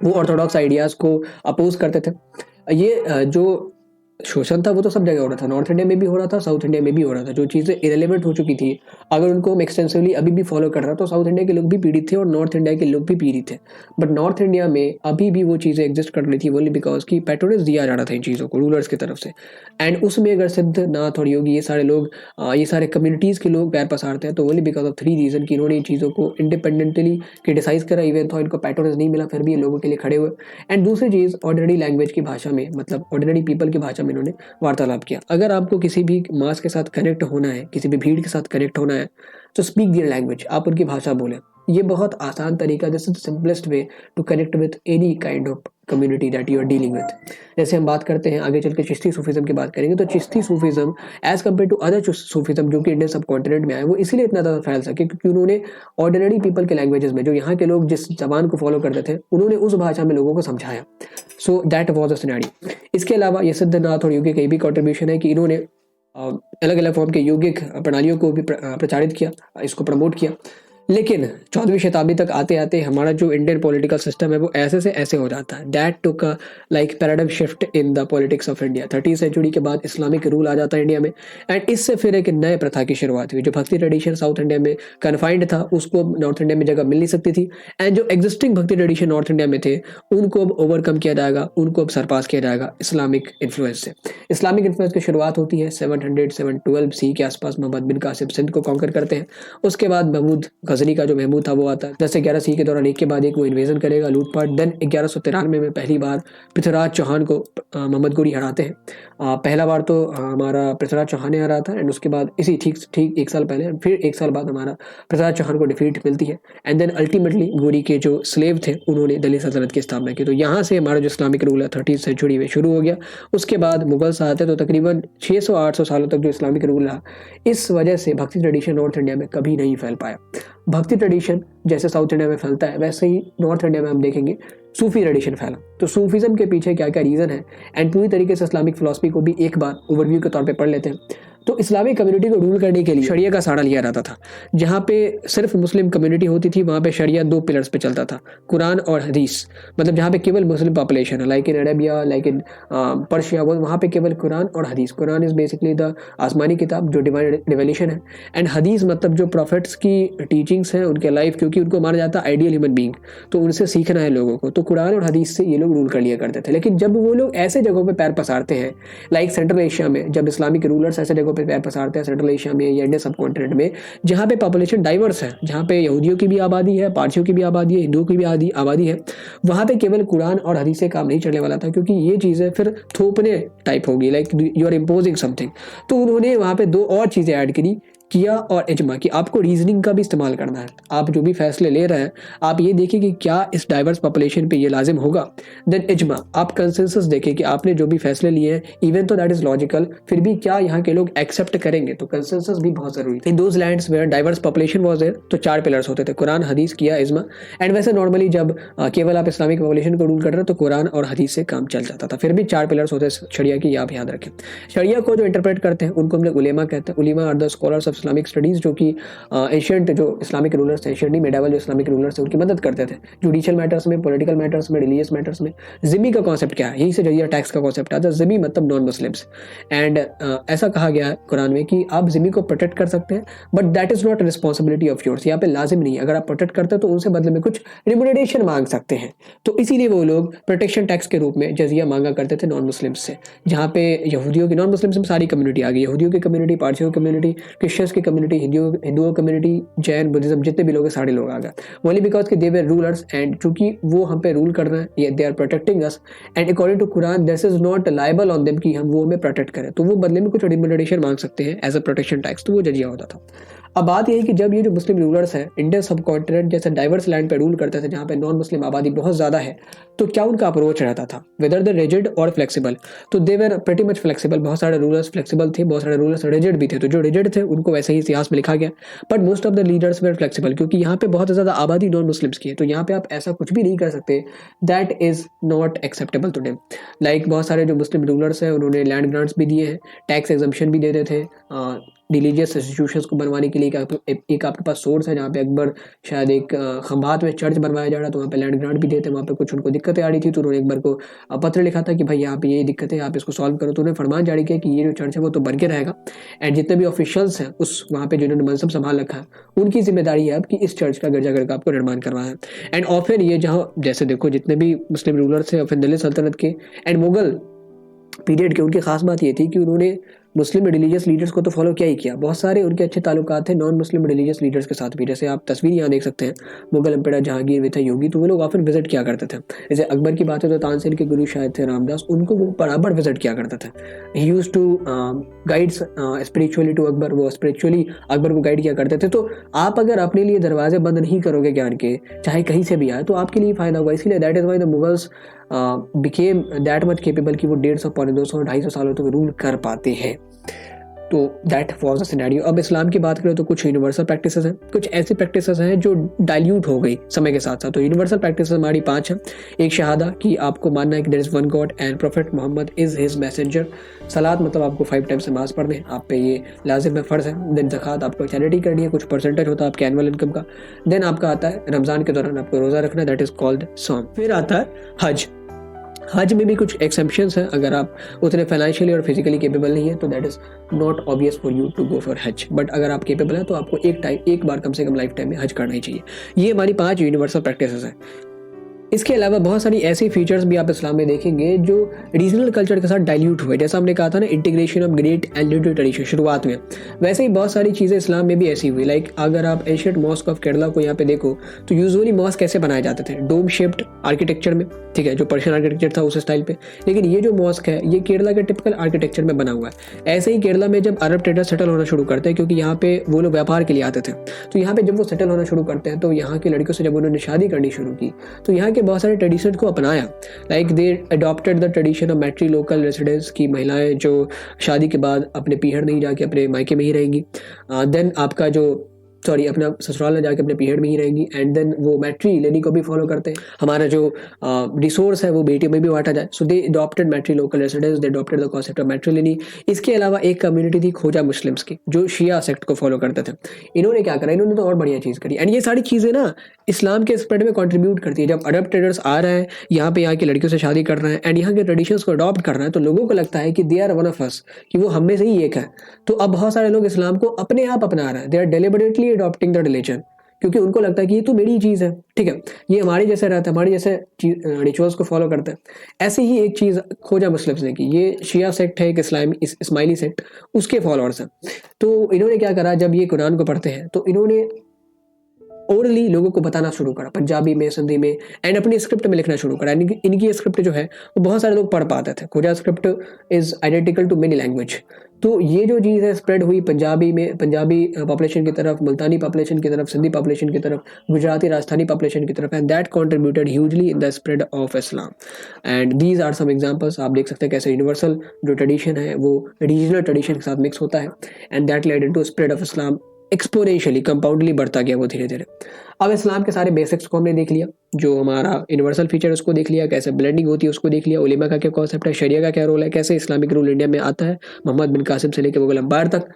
वो ऑर्थोडॉक्स आइडियाज को अपोज करते थे। ये जो शोषण था वो तो सब जगह हो रहा था, नॉर्थ इंडिया में भी हो रहा था, साउथ इंडिया में भी हो रहा था। जो चीज़ें इरेलीवेंट हो चुकी थी, अगर उनको हम एक्सटेंसिवली अभी भी फॉलो कर रहा तो साउथ इंडिया के लोग भी पीड़ित थे और नॉर्थ इंडिया के लोग भी पीड़ित थे। बट नॉर्थ इंडिया में अभी भी वो चीज़ें एग्जिस्ट कर रही थी ओनली बिकॉज की पैट्रोनेज दिया जा रहा था इन चीज़ों को रूलर्स की तरफ से। एंड उसमें अगर सिद्ध नाथ और योगी ये सारे लोग ये सारे कम्युनिटीज़ के लोग पैर पसारते हैं, तो ओनली बिकॉज ऑफ 3 रीजन कि इन्होंने इन चीज़ों को इंडिपेंडेंटली क्रिटिसाइज करा। इवन तो इनको पैट्रोनेज नहीं मिला, फिर भी ये लोगों के लिए खड़े हुए। एंड दूसरी चीज़, ऑर्डिनरी लैंग्वेज की भाषा में, मतलब ऑर्डिनरी पीपल की भाषा में इन्होंने वार्तालाप किया। अगर आपको किसी भी मास के साथ कनेक्ट होना है, किसी भी भीड़ के साथ कनेक्ट होना है, तो स्पीक दियर लैंग्वेज, आप उनकी भाषा बोलें। ये बहुत आसान तरीका, this is the simplest way to connect with any kind of community that you are dealing with. जैसे हम बात करते हैं आगे चल के चिश्ती सूफीज्म की बात करेंगे, तो Chishti Sufism as compared to other Sufism जो कि इंडियन सब कॉन्टिनेंट में आए, वो इसलिए इतना ज़्यादा फैल सके क्योंकि उन्होंने ऑर्डिनरी पीपल के लैंग्वेजेस में, जो यहाँ के लोग जिस जबान को फॉलो करते थे, उन्होंने उस भाषा में लोगों को समझाया। सो दैट वॉज अ सिनेरियो। इसके अलावा ये सिद्धनाथ और योगी का ये भी कॉन्ट्रीब्यूशन है कि इन्होंने अलग अलग फॉर्म के योगिक प्रणालियों को भी प्रचारित किया, इसको प्रमोट किया। लेकिन 14वीं शताब्दी तक आते आते हमारा जो इंडियन पॉलिटिकल सिस्टम है वो ऐसे से ऐसे हो जाता है। That took a like paradigm shift in the politics of India. 13वीं सेंचुरी के बाद इस्लामिक रूल आ जाता है इंडिया में, एंड इससे फिर एक नए प्रथा की शुरुआत हुई। जो भक्ति ट्रेडिशन साउथ इंडिया में कन्फाइंड था, उसको नॉर्थ इंडिया में जगह मिल नहीं सकती थी। एंड जो एग्जिस्टिंग भक्ति ट्रेडिशन नॉर्थ इंडिया में थे, उनको अब ओवरकम किया जाएगा, उनको अब सरपास किया जाएगा इस्लामिक इन्फ्लुएंस से। इस्लामिक इन्फ्लुएंस की शुरुआत होती है 712 सी के आसपास। मोहम्मद बिन कासिम सिंध को कॉन्कर करते हैं। उसके बाद महमूद गजनी का जो महमूद था वो आता है 10 से 11 सी के दौरान, एक के बाद एक वो इन्वेजन करेगा, लूटपाट। देन 1193 में पहली बार पृथ्वीराज चौहान को मोहम्मद गोरी हराते हैं। पहला बार तो हमारा पृथ्वीराज चौहान ने हरा था, एंड उसके बाद इसी ठीक एक साल पहले, फिर एक साल बाद हमारा पृथ्वीराज चौहान को डिफीट मिलती है। एंड देन अल्टीमेटली गोरी के जो स्लेव थे उन्होंने दिल्ली सल्तनत की स्थापना की। तो यहाँ से हमारा जो इस्लामिक रूल है 13वीं सेंचुरी में शुरू हो गया। उसके बाद मुगल्स आते हैं, तो तकरीबन 600-800 सालों तक जो इस्लामिक रूल रहा, इस वजह से भक्ति ट्रेडिशन नॉर्थ इंडिया में कभी नहीं फैल पाया। भक्ति ट्रेडिशन जैसे साउथ इंडिया में फैलता है, वैसे ही नॉर्थ इंडिया में हम देखेंगे सूफी ट्रेडिशन फैला। तो सूफीज्म के पीछे क्या क्या रीज़न है, एंड पूरी तरीके से इस्लामिक फिलॉसफी को भी एक बार ओवरव्यू के तौर पे पढ़ लेते हैं। तो इस्लामिक कम्युनिटी को रूल करने के लिए शरिया का सहारा लिया जाता था। जहाँ पे सिर्फ मुस्लिम कम्युनिटी होती थी, वहाँ पे शरिया 2 पिलर्स पे चलता था, कुरान और हदीस। मतलब जहाँ पे केवल मुस्लिम पॉपुलेशन है, like in Arabia, like in Persia, वहाँ पे केवल कुरान और हदीस। कुरान इज़ बेसिकली द आसमानी किताब जो डिवाइन रिवेलेशन है, एंड हदीस मतलब जो प्रॉफिट्स की टीचिंग्स हैं, उनके लाइफ, क्योंकि उनको माना जाता है आइडियल ह्यूमन बीइंग, तो उनसे सीखना है लोगों को। तो कुरान और हदीस से ये लोग रूल कर लिया करते थे। लेकिन जब वो लोग ऐसे जगहों पे पैर पसारते हैं, लाइक सेंट्रल एशिया में, जब इस्लामिक रूलर्स ऐसे जगहों पे पैर पसारते हैं सेंट्रल एशिया में या इंडियन सब कॉन्टिनेंट में, जहाँ पे पॉपुलेशन डाइवर्स है, जहाँ पे यहूदियों की भी आबादी है, पारसियों की भी आबादी है, हिंदुओं की भी आबादी है, वहाँ पे केवल कुरान और हदीस से काम नहीं चलने वाला था, क्योंकि ये चीज़ें फिर थोपने टाइप होगी, like you are imposing something. तो उन्होंने वहाँ पे 2 और चीज़ें ऐड करी, किया और इजमा, कि आपको रीजनिंग का भी इस्तेमाल करना है। आप जो भी फैसले ले रहे हैं, आप ये देखिए कि क्या इस डाइवर्स पॉपुलेशन पे ये लाजिम होगा। देन इजमा, आप कंसेंसस देखिए कि आपने जो भी फैसले लिए हैं, इवन तो दैट इज लॉजिकल, फिर भी क्या यहाँ के लोग एक्सेप्ट करेंगे। तो कंसेंसस भी बहुत जरूरी है। In those lands where diverse population was there, तो 4 पिलर्स होते थे, कुरान, हदीस, किया, इजमा। एंड वैसे नॉर्मली जब केवल आप इस्लामिक पॉपुलेशन को रूल कर रहे हो, तो कुरान और हदीस से काम चल जाता था। फिर भी 4 पिलर्स होते हैं शरिया की, आप याद रखें। शरिया को जो इंटरप्रेट करते हैं उनको हम लोग उलेमा कहते हैं। उलेमा are the scholars of Islamic studies, जो कि एशियंट जो इस्लामिक रूलर्स थे, एशियंट मेडावल जो इस्लामिक रूलर्स थे, उनकी मदद करते थे जुडिशियल मैटर्स में, पॉलिटिकल मैटर्स में, रिलीजियस मैटर्स में। जिमी का कॉन्सेप्ट क्या है, यहीं से जजिया टैक्स का कॉन्सेप्ट आता है। जिमी मतलब नॉन मुस्लिम्स, एंड ऐसा कहा गया है कुरान में कि आप जिमी को प्रोटेक्ट कर सकते हैं, but that is not responsibility of yours. यहाँ पे लाजिम नहीं है, अगर आप प्रोटेक्ट करते हैं तो उनसे बदले में कुछ रिम्यूनरेशन मांग सकते हैं। तो इसीलिए वो लोग प्रोटेक्शन टैक्स के रूप में जजिया मांगा करते थे नॉन मुस्लिम्स से। जहाँ पे यहूदियों की, नॉन मुस्लिम्स में सारी कम्युनिटी आ गई, यहूदियों की कम्युनिटी, पारसियों की कम्युनिटी, क्रिश्चियंस क्रिश्चियंस की कम्युनिटी, हिंदुओं कम्युनिटी, जैन, बुद्धिज्म, जितने भी लोग हैं सारे लोग आ गए, ओनली बिकॉज कि दे वर रूलर्स, एंड चूंकि वो हम पे रूल कर रहे हैं, they are protecting us, and according to Quran this is not liable on them कि हम वो हमें प्रोटेक्ट करें, तो वो बदले में कुछ रिम्यूनरेशन मांग सकते हैं एज अ प्रोटेक्शन टैक्स, तो वो जजिया होता था। अब बात यही कि जब ये जो मुस्लिम रूलर्स हैं इंडियन सब कॉन्टिनेंट जैसे डाइवर्स लैंड पे रूल करते थे, जहाँ पे नॉन मुस्लिम आबादी बहुत ज़्यादा है, तो क्या उनका अप्रोच रहता था, वेदर द रिजिड और फ्लेक्सिबल, तो दे वर प्रेटी मच फ्लेक्सिबल। बहुत सारे रूलर्स फ्लेक्सिबल थे, बहुत सारे रूलर्स रिजिड भी थे, तो जो रिजिड थे उनको वैसे ही इतिहास में लिखा गया, but most of the leaders were flexible, क्योंकि यहाँ पे बहुत ज़्यादा आबादी नॉन मुस्लिम्स की है, तो यहाँ पे आप ऐसा कुछ भी नहीं कर सकते that is not acceptable to them. Like बहुत सारे जो मुस्लिम रूलर्स हैं उन्होंने लैंड ग्रांट्स भी दिए हैं, टैक्स एग्जम्पशन भी देते थे, रिलीजियस इंस्टीट्यूशंस को बनवाने के लिए एक आपके पास सोर्स है जहाँ पे अकबर शायद एक खंभात में चर्च बनवाया जा रहा, तो वहाँ पे लैंड ग्रांट भी देते, वहाँ पे कुछ उनको दिक्कतें आ रही थी, तो उन्होंने अकबर को पत्र लिखा था कि भाई यहाँ पे ये दिक्कत है, आप इसको सॉल्व करो, तो उन्होंने फरमान जारी किया कि ये जो चर्च है वो तो बन के रहेगा, एंड जितने भी ऑफिशियल्स हैं उस वहाँ पे जिन्होंने मनसब संभाल रखा है उनकी जिम्मेदारी है अब कि इस चर्च का गिरजाघर का आपको निर्माण करवाना है। एंड और फिर ये जहाँ जैसे देखो जितने भी मुस्लिम रूलर्स थे और फिर दिल्ली सल्तनत के एंड मुगल पीरियड के, उनकी खास बात ये थी कि उन्होंने मुस्लिम रिलीजियस लीडर्स को तो फॉलो क्या ही किया, बहुत सारे उनके अच्छे ताल्लुकात थे नॉन मुस्लिम रिलीजियस लीडर्स के साथ भी, जैसे आप तस्वीर यहाँ देख सकते हैं मुगल एम्परर जहांगीर विथा योगी, तो वो लोग ऑफन विजिट किया करते थे। जैसे अकबर की बात है तो तानसेन के गुरु शायद थे रामदास, उनको वो बराबर विजिट किया करते थे। He used to guides spiritually to Akbar, वो स्पिरिचुअली अकबर को गाइड किया करते थे। तो आप अगर अपने लिए दरवाजे बंद नहीं करोगे ज्ञान के, चाहे कहीं से भी आए, तो आपके लिए फायदा होगा। इसीलिए that is why the Mughals became that much capable कि वो 150, 250, 250 सालों तक रूल कर पाते हैं। तो दैट वॉज अ सिनेरियो। अब इस्लाम की बात करें तो कुछ यूनिवर्सल प्रैक्टिसेस हैं, कुछ ऐसी प्रैक्टिसेस हैं जो डाइल्यूट हो गई समय के साथ साथ। तो यूनिवर्सल प्रैक्टिसेस हमारी 5 हैं। एक शहादा कि आपको मानना है कि there is one God and prophet Muhammad is his messenger. सलात मतलब आपको 5 टाइम्स नमाज पढ़ने, आप पे ये लाजिम है, फ़र्ज़ है। देन ज़कात आपको चैरिटी करनी है, कुछ परसेंटेज होता है आपके एनुअल इनकम का। देन आपका आता है रमज़ान के दौरान आपको रोज़ा रखना, दैट इज़ कॉल्ड सॉम। फिर आता है हज। हज में भी कुछ एक्सेप्शंस हैं, अगर आप उतने फाइनेंशियली और फिजिकली केपेबल नहीं है तो that is not obvious for you to go for Hajj, but अगर आप केपेबल हैं तो आपको एक बार कम से कम लाइफ टाइम में हज करना ही चाहिए। ये हमारी 5 यूनिवर्सल प्रैक्टिसेस हैं। इसके अलावा बहुत सारी ऐसी फीचर्स भी आप इस्लाम में देखेंगे जो रीजनल कल्चर के साथ डाइल्यूट हुए, जैसा हमने कहा था ना integration of great and little tradition शुरुआत में, वैसे ही बहुत सारी चीज़ें इस्लाम में भी ऐसी हुई। लाइक अगर आप एशियट मॉस्क ऑफ केरला को यहाँ पे देखो तो यूजुअली मॉस्क कैसे बनाए जाते थे, डोम शेप्ड आर्किटेक्चर में, ठीक है, जो पर्शियन आर्किटेक्चर था उस स्टाइल पे। लेकिन ये जो मॉस्क है ये केरला के टिपिकल आर्किटेक्चर में बना हुआ है। ऐसे ही केरला में जब अरब ट्रेडर सेटल होना शुरू करते हैं, क्योंकि यहाँ पे वो लोग व्यापार के लिए आते थे, तो यहाँ पे जब वो सेटल होना शुरू करते हैं तो यहाँ की लड़कियों से जब उन्होंने शादी करनी शुरू की तो यहाँ के बहुत सारे ट्रेडिशन को अपनाया। Like they adopted the tradition of matrilocal residence की महिलाएं जो शादी के बाद अपने पीहर नहीं जाके अपने मायके में ही रहेंगी, देन आपका जो अपना ससुराल में जाके अपने पीरियड में ही रहेंगी, एंड देन वो मैट्री लेनी को भी फॉलो करते हैं। हमारा जो रिसोर्स है वो बेटी में भी बांटा जाए, so they adopted matrilocal residence, they adopted the concept of matriliny. इसके अलावा एक कम्युनिटी थी खोजा मुस्लिम्स की जो शिया सेक्ट को फॉलो करते थे। इन्होंने क्या करा, इन्होंने तो और बढ़िया चीज़ करी, एंड ये सारी चीज़ें ना इस्लाम के स्प्रेड में कंट्रीब्यूट करती है। जब अरब ट्रेडर्स आ रहे हैं यहाँ पे, यहाँ की लड़कियों से शादी कर रहे हैं एंड यहाँ के ट्रेडिशंस को अडॉप्ट कर रहे हैं, तो लोगों को लगता है कि they are one of us, कि वो हम में से ही एक है। तो अब बहुत सारे लोग इस्लाम को अपने आप अपना रहे हैं, they are deliberately adopting the religion, क्योंकि उनको लगता है कि ये तो मेरी चीज़ है, ठीक है, ये हमारे जैसे रहता है, हमारे जैसे रिचुअल्स को फॉलो करते हैं। ऐसे ही एक चीज़ खोजा मुस्लिम्स ने की, ये शिया सेक्ट है एक इस्माइली सेक्ट, उसके फॉलोअर्स हैं। तो इन्होंने क्या करा, जब ये कुरान को पढ़ते हैं तो इन्होंने ओरली लोगों को बताना शुरू करा, पंजाबी में, सिंधी में, एंड अपनी स्क्रिप्ट में लिखना शुरू करा। इनकी स्क्रिप्ट जो है वो बहुत सारे लोग पढ़ पाते थे। Khoja script is identical to many language. तो ये जो चीज़ है स्प्रेड हुई पंजाबी में, पंजाबी पॉपुलेशन की तरफ, मुल्तानी पॉपुलेशन की तरफ, सिंधी पॉपुलेशन की तरफ, गुजराती राजस्थानी पॉपुलेशन की तरफ, and that contributed hugely in the spread of Islam. And these are some examples. आप देख सकते हैं कैसे यूनिवर्सल जो ट्रेडिशन है वो रीजनल ट्रेडिशन के साथ मिक्स होता है, and that led into spread of Islam exponentially, compoundly बढ़ता गया वो धीरे धीरे। अब इस्लाम के सारे बेसिक्स को हमने देख लिया, जो हमारा यूनिवर्सल फीचर उसको देख लिया, कैसे ब्लेंडिंग होती है उसको देख लिया, उलेमा का क्या कॉन्सेप्ट है, शरिया का क्या रोल है, कैसे इस्लामिक रूल इंडिया में आता है मोहम्मद बिन कासिम से लेकर मुगल एम्पायर तक।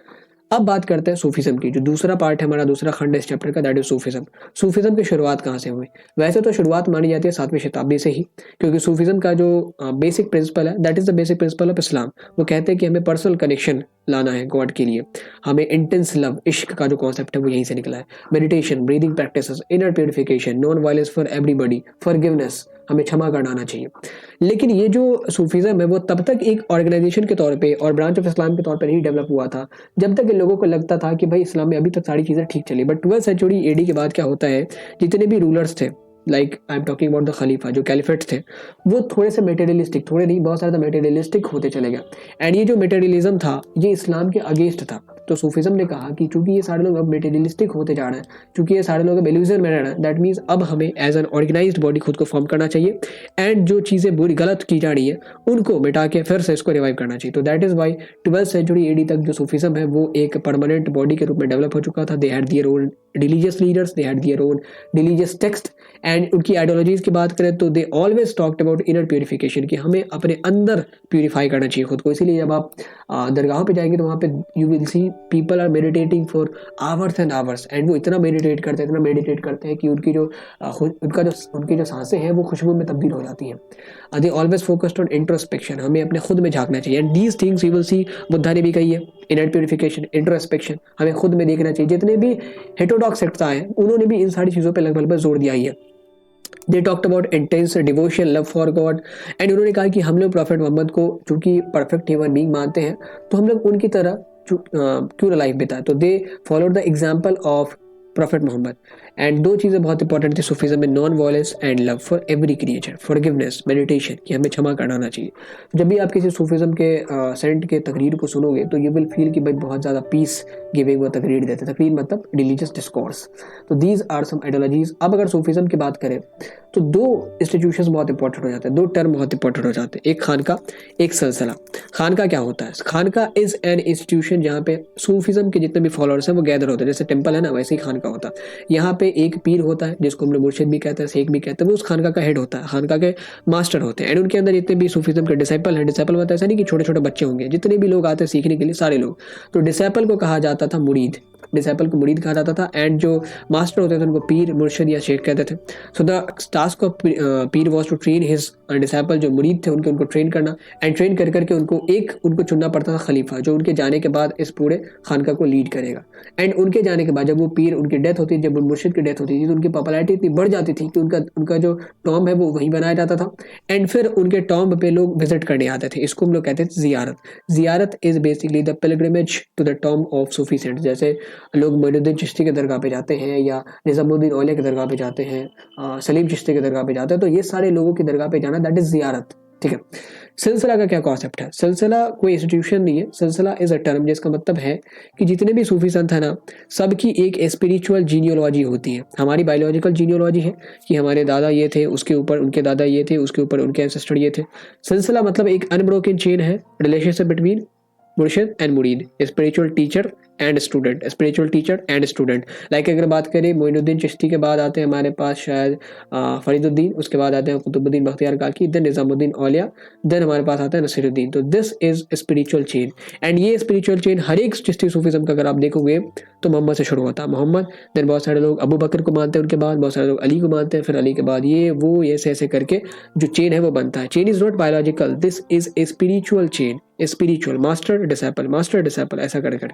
अब बात करते हैं सूफिज्म की, जो दूसरा पार्ट है हमारा, दूसरा खंड इस चैप्टर का, दैट इज सूफिज्म। सूफिज्म की शुरुआत कहाँ से हुई? वैसे तो शुरुआत मानी जाती है 7वीं शताब्दी से ही, क्योंकि सूफिज्म का जो बेसिक प्रिंसिपल है that is the basic principle of Islam. वो कहते हैं कि हमें पर्सनल कनेक्शन लाना है गॉड के लिए, हमें इंटेंस लव, इश्क का जो कॉन्सेप्ट है वो यहीं से निकला है। Meditation, breathing practices, inner purification, non violence for everybody, forgiveness, हमें क्षमा करना आना चाहिए। लेकिन ये जो सूफीज़म है वो तब तक एक ऑर्गेनाइजेशन के तौर पे और ब्रांच ऑफ इस्लाम के तौर पर ही डेवलप हुआ था जब तक इन लोगों को लगता था कि भाई इस्लाम में अभी तक सारी चीज़ें ठीक चली। बट 12th सेंचुरी एडी के बाद क्या होता है, जितने भी रूलर्स थे, like I am talking about the Khalifa, जो कैलिफेट्स थे, वो थोड़े से मेटेरियलिस्टिक, थोड़े नहीं बहुत सारे मेटेरियलिस्टिक होते चले गए। एंड ये जो मेटेरियलिज्म था ये इस्लाम के अगेंस्ट था। तो सूफीज़म ने कहा कि चूंकि ये सारे लोग अब मेटेरियलिस्टिक होते जा रहे हैं, चूंकि ये सारे लोग अब इल्यूजन में रह रहे हैं, दैट मीन्स अब हमें एज एन ऑर्गेनाइज्ड बॉडी खुद को फॉर्म करना चाहिए एंड जो चीज़ें बुरी गलत की जा रही है उनको मिटा के फिर से इसको रिवाइव करना चाहिए। तो that is why 12th century AD तक जो सूफीज़म है वो एक परमानेंट बॉडी के रूप में डेवलप हो चुका था। They had their own religious leaders, they had their own religious text and उनकी आइडियोलॉजीज की बात करें तो they always talked about inner purification, कि हमें अपने अंदर प्योरीफाई करना चाहिए खुद को। इसीलिए जब आप दरगाहों पे जाएंगे तो वहाँ पे you will see people are meditating for hours and hours, and वो इतना मेडिटेट करते हैं कि उनकी जो सांसें हैं वो खुशबू में तब्दील हो जाती हैं। They always focused on introspection, हमें अपने खुद में झांकना चाहिए। And these things you will सी बुद्धा ने भी कही है, इनर प्योरिफिकेशन, इंट्रोस्पेक्शन, हमें खुद में देखना चाहिए। जितने भी हेटेरोडॉक्स सेक्ट्स आए उन्होंने भी इन सारी चीज़ों पर लगभग जोर दिया ही है। दे talked about intense devotion, love for God, and उन्होंने कहा कि हम लोग प्रॉफेट मोहम्मद को चूंकि परफेक्ट ह्यूमन बीइंग मानते हैं तो हम लोग उनकी तरह क्यों लाइफ बिताए। तो they followed the example of prophet Muhammad. And दो चीज़ें बहुत इंपॉर्टेंट थी सूफीज़म में, non violence and love for every creature, forgiveness, meditation, कि हमें क्षमा करना चाहिए। जब भी आप किसी सूफीज़म के सेंट के तकरीर को सुनोगे तो यू विल फील कि भाई बहुत ज़्यादा पीस गिविंग वो तकरीर देते। तकरीर मतलब रिलीजियस डिस्कोर्स। तो दीज आर सम आइडियोलॉजीज। अब अगर सूफीज़म की बात करें तो दो इंस्टीट्यूशंस बहुत इंपॉर्टेंट हो जाते हैं, दो टर्म बहुत इंपॉर्टेंट हो जाते हैं, एक खानका, एक सिलसिला। खानका क्या होता है? खानका इज एन इंस्टीट्यूशन जहाँ पे सूफीज़म के जितने भी फॉलोअर्स हैं वो गैदर होते हैं। जैसे टेम्पल है ना, वैसे ही खानका होता है। यहाँ पे एक पीर होता है जिसको हम लोग मुर्शिद भी कहते हैं, शेख भी कहते हैं, वो उस खानका का हेड होता है, खानका के मास्टर होते हैं। एंड उनके अंदर जितने भी सूफीज़म के डिसाइपल हैं, डिसाइपल मतलब ऐसा नहीं कि छोटे छोटे बच्चे होंगे, जितने भी लोग आते हैं सीखने के लिए सारे लोग, तो डिसाइपल को कहा जाता था मुरीद, डिसाइपल को मुरीद कहा जाता था। एंड जो मास्टर होते थे उनको पीर, मुर्शिद या शेख कहते थे। So the task of pir was to train his disciple, जो मुरीद थे उनको ट्रेन करना, एंड ट्रेन कर करके उनको चुनना पड़ता था खलीफा, जो उनके जाने के बाद इस पूरे खानका को लीड करेगा। एंड उनके जाने के बाद जब वो पीर, उनकी डेथ होती थी, जब मुर्शिद की डेथ होती थी, तो उनकी पॉपुलैरिटी इतनी बढ़ जाती थी कि उनका जो टॉम्ब है वो वहीं बनाया जाता था। एंड फिर उनके टॉम्ब पे लोग विजिट करने आते थे। इसको हम लोग कहते थे जियारत। जियारत is basically the pilgrimage to the tomb of Sufi saint. जैसे लोग मोइनुद्दीन चिश्ती के दरगाह पे जाते हैं या निज़ामुद्दीन औलिया के दरगाह पे जाते हैं, सलीम चिश्ती के दरगाह पे जाते हैं, तो ये सारे लोगों की दरगाह पे जाना दैट इज जियारत। ठीक है। सिलसिला का क्या कॉन्सेप्ट है? सिलसिला कोई इंस्टीट्यूशन नहीं है, सिलसिला इज अ टर्म जिसका मतलब है कि जितने भी सूफी संत है ना, सबकी एक स्पिरिचुअल जीनियोलॉजी होती है। हमारी बायोलॉजिकल जीनियोलॉजी है कि हमारे दादा ये थे, उसके ऊपर उनके दादा ये थे, उसके ऊपर उनके एंसेस्टर ये थे। सिलसिला मतलब एक अनब्रोकन चेन है, रिलेशनशिप बिटवीन मुर्शिद एंड मुरीद, spiritual teacher and student, spiritual teacher and student. Like अगर बात करें मोइनुद्दीन चिश्ती के बाद आते हैं हमारे पास शायद फरीदुद्दीन, उसके बाद आते हैं कुतुबुद्दीन बख्तियार काकी, देन निज़ामुद्दीन औलिया, देन हमारे पास आता है नसीरुद्दीन। तो this is spiritual chain. And ये स्पिरिचुअल चेन हर एक चिश्ती सूफीज़म का अगर आप देखोगे तो मोहम्मद से शुरू होता है। मोहम्मद, देन बहुत सारे लोग अबू बकर को मानते हैं, उनके बाद बहुत सारे लोग अली को मानते हैं, फिर अली के बाद ये वो ऐसे ऐसे करके जो चेन है वो बनता है। Chain is not biological, this is a spiritual chain, spiritual master disciple ऐसा कर।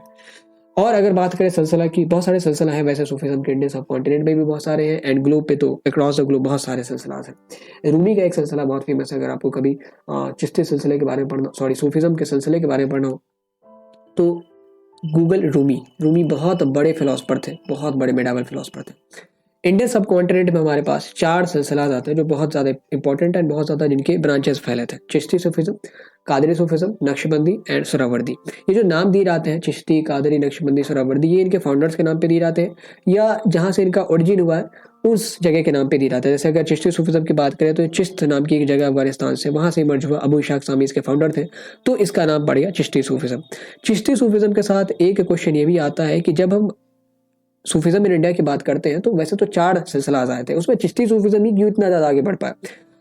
और अगर बात करें सिलसिला की, बहुत सारे सिलसिला हैं वैसे सूफीज़म के, इंडियन सब कॉन्टिनेंट में भी बहुत सारे हैं, एंड ग्लोब पे तो अक्रॉस द ग्लोब बहुत सारे सिलसिला हैं। रूमी का एक सिलसिला बहुत फेमस है, अगर आपको कभी चिश्ती सिलसिले के बारे में पढ़ना, सॉरी सूफीज़म के सिलसिले के बारे में पढ़ना हो तो गूगल रूमी बहुत बड़े फिलोसफर थे, बहुत बड़े मेडावल फिलोसफर थे। इंडियन सब कॉन्टिनेंट में हमारे पास 4 सिलसिला आते हैं जो बहुत ज़्यादा इंपॉर्टेंट है, बहुत ज़्यादा जिनके ब्रांचेस फैले थे। Chishti Sufism, Qadri Sufism, Naqshbandi and Suhrawardi. ये जो नाम दिए जाते हैं चिश्ती, कादरी, नक्शबंदी, सुहरावर्दी, ये इनके फाउंडर्स के नाम पे दिए जाते हैं या जहाँ से इनका ओरिजिन हुआ है उस जगह के नाम पे दिए जाते हैं। जैसे अगर चिश्ती सूफीज़म की बात करें तो चिश्त नाम की एक जगह अफगानिस्तान से, वहाँ से इमर्ज हुआ, अबू इशाक सामी इसके फाउंडर थे, तो इसका नाम पड़ गया चिश्ती सूफीज़म। चिश्ती सूफीज़म के साथ एक क्वेश्चन ये भी आता है कि जब हम सूफीज़म इन इंडिया की बात करते हैं तो वैसे तो 4 सिलसिला आए थे, उसमें चिश्ती सूफीज़म ही क्यों इतना ज़्यादा आगे बढ़ पाया?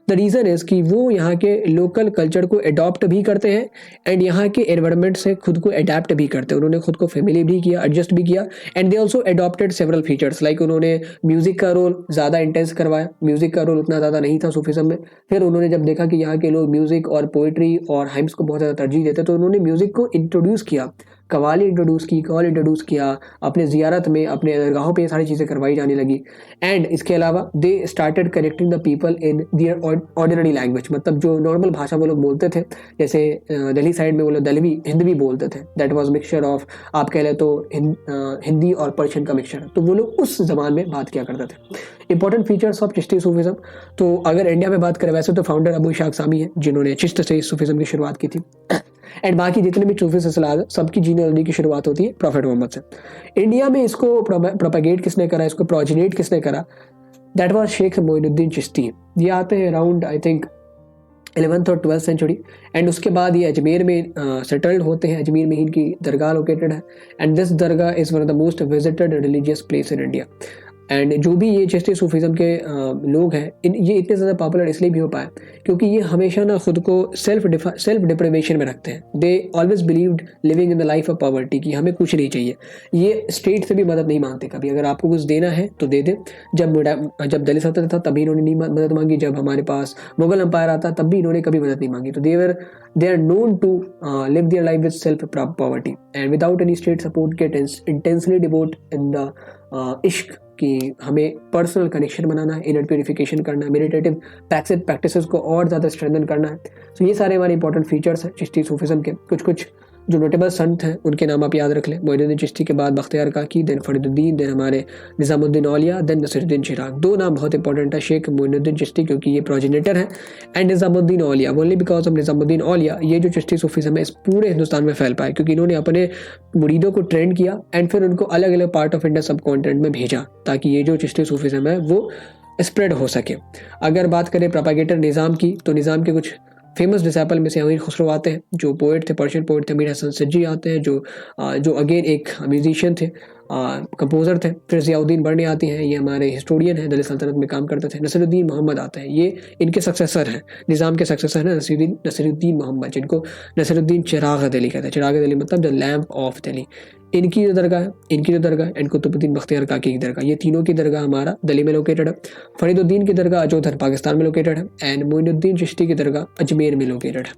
द रीज़न इज़ कि वो यहाँ के लोकल कल्चर को अडॉप्ट भी करते हैं एंड यहाँ के एनवायरनमेंट से खुद को अडेप्ट भी करते हैं। उन्होंने खुद को फैमिली भी किया, एडजस्ट भी किया, and they also adopted several features. Like उन्होंने म्यूज़िक का रोल ज़्यादा इंटेंस करवाया, म्यूज़िक का रोल उतना ज़्यादा नहीं था सूफीज़म में। फिर उन्होंने जब देखा कि यहाँ के लोग म्यूज़िक और पोइट्री और हाइम्स को बहुत ज़्यादा तरजीह देते तो उन्होंने म्यूज़िक को इंट्रोड्यूस किया कवाली इंट्रोड्यूस की, कॉल इंट्रोड्यूस किया, अपने ज़ियारत में अपने दरगाहों पे ये सारी चीज़ें करवाई जाने लगी। एंड इसके अलावा they started connecting the people in their ordinary language, मतलब जो नॉर्मल भाषा वो लोग बोलते थे, जैसे दिल्ली साइड में वो लोग दलवी हिंदवी बोलते थे, दैट वाज मिक्सचर ऑफ, आप कह लें तो हिंदी और पर्शियन का मिक्सचर, तो वो लोग उस ज़बान में बात किया करते थे। Important features of Chishti Sufism, तो अगर इंडिया में बात करें वैसे तो फाउंडर अबू इशाक सामी है जिन्होंने चिश्त से सूफिज़म की शुरुआत की थी। एंड बाकी जितने भी सूफी सिलसिला है सबकी जीनियोलॉजी की शुरुआत होती है प्रॉफिट मोहम्मद से। इंडिया में इसको प्रोपेगेट किसने करा, इसको प्रोजिनेट किसने करा, दैट वाज शेख मोइनुद्दीन चिश्ती। ये आते हैं अराउंड आई थिंक 11th और 12th सेंचुरी। एंड उसके बाद ये अजमेर में सेटल्ड होते हैं। अजमेर में इनकी दरगाह लोकेटेड है। And this Dargah is one of the most visited religious place in India. And जो भी ये चिश्ती सूफीज़म के लोग हैं, ये इतने ज़्यादा पॉपुलर इसलिए भी हो पाए क्योंकि ये हमेशा ना खुद को सेल्फ डिप्रिवेशन में रखते हैं। They always believed living in the life of poverty, कि हमें कुछ नहीं चाहिए। ये स्टेट से भी मदद नहीं मांगते कभी, अगर आपको कुछ देना है तो दे दे। जब दिल्ली सल्तनत था तभी इन्होंने नहीं मदद मांगी, जब हमारे पास मुगल एम्पायर आता तब भी इन्होंने कभी मदद नहीं मांगी। तो they are known to live their life with self poverty and without any state support के इंटेंसली डिवोट इन द इश्क, कि हमें पर्सनल कनेक्शन बनाना है, इनर प्यूरिफिकेशन करना है, मेडिटेटिव प्रैक्टिसेस को और ज़्यादा स्ट्रेंथन करना है। तो ये सारे हमारे इंपॉर्टेंट फीचर्स हैं चिश्ती सूफिज़म के। कुछ जो नोटेबल संत हैं उनके नाम आप याद रख लें। मोइनुद्दीन चिश्ती के बाद बख्तियार काकी, देन फरीदुद्दीन, देन हमारे निज़ामुद्दीन औलिया, देन नसीरुद्दीन चिराग। दो नाम बहुत इंपॉर्टेंट है, शेख मोइनुद्दीन चिश्ती क्योंकि ये प्रोजिनेटर है, and Nizamuddin Auliya only because of Nizamuddin Auliya. ये जो चिश्ती सूफिज़म है इस पूरे हिंदुस्तान में फैल पाए क्योंकि इन्होंने अपने मुरीदों को ट्रेंड किया एंड फिर उनको अलग अलग पार्ट ऑफ इंडिया सब कॉन्टिनेंट में भेजा ताकि ये जो चिश्ती सूफिज़म है वो स्प्रेड हो सके। अगर बात करें प्रोपेगेटर निज़ाम की, तो निज़ाम के कुछ फेमस डिसाइपल में से अमीर खुसरो आते हैं जो पोएट थे, पर्शियन पोएट थे। अमीर हसन सज्जी आते हैं जो अगेन एक म्यूजिशियन थे, कंपोज़र थे। फिर ज़ियाउद्दीन बर्नी आती हैं, ये हमारे हिस्टोरियन हैं, दिल्ली सल्तनत में काम करते थे। नसीरुद्दीन मोहम्मद आते हैं, ये इनके सक्सेसर हैं, निज़ाम के सक्सेसर हैं नसीरुद्दीन मोहम्मद, जिनको नसीरुद्दीन चिराग दिल्ली कहते हैं। चिराग दिल्ली मतलब द लैम्प ऑफ दिल्ली। इनकी जो दरगाह है एंड कुतुबुद्दीन बख्तियार काकी की दरगाह, ये तीनों की दरगाह हमारा दिल्ली में लोकेटेड है। फरीदुद्दीन की दरगाह अजोधर पाकिस्तान में लोकेटेड है एंड मोइनुद्दीन चिश्ती की दरगाह अजमेर में लोकेटेड है।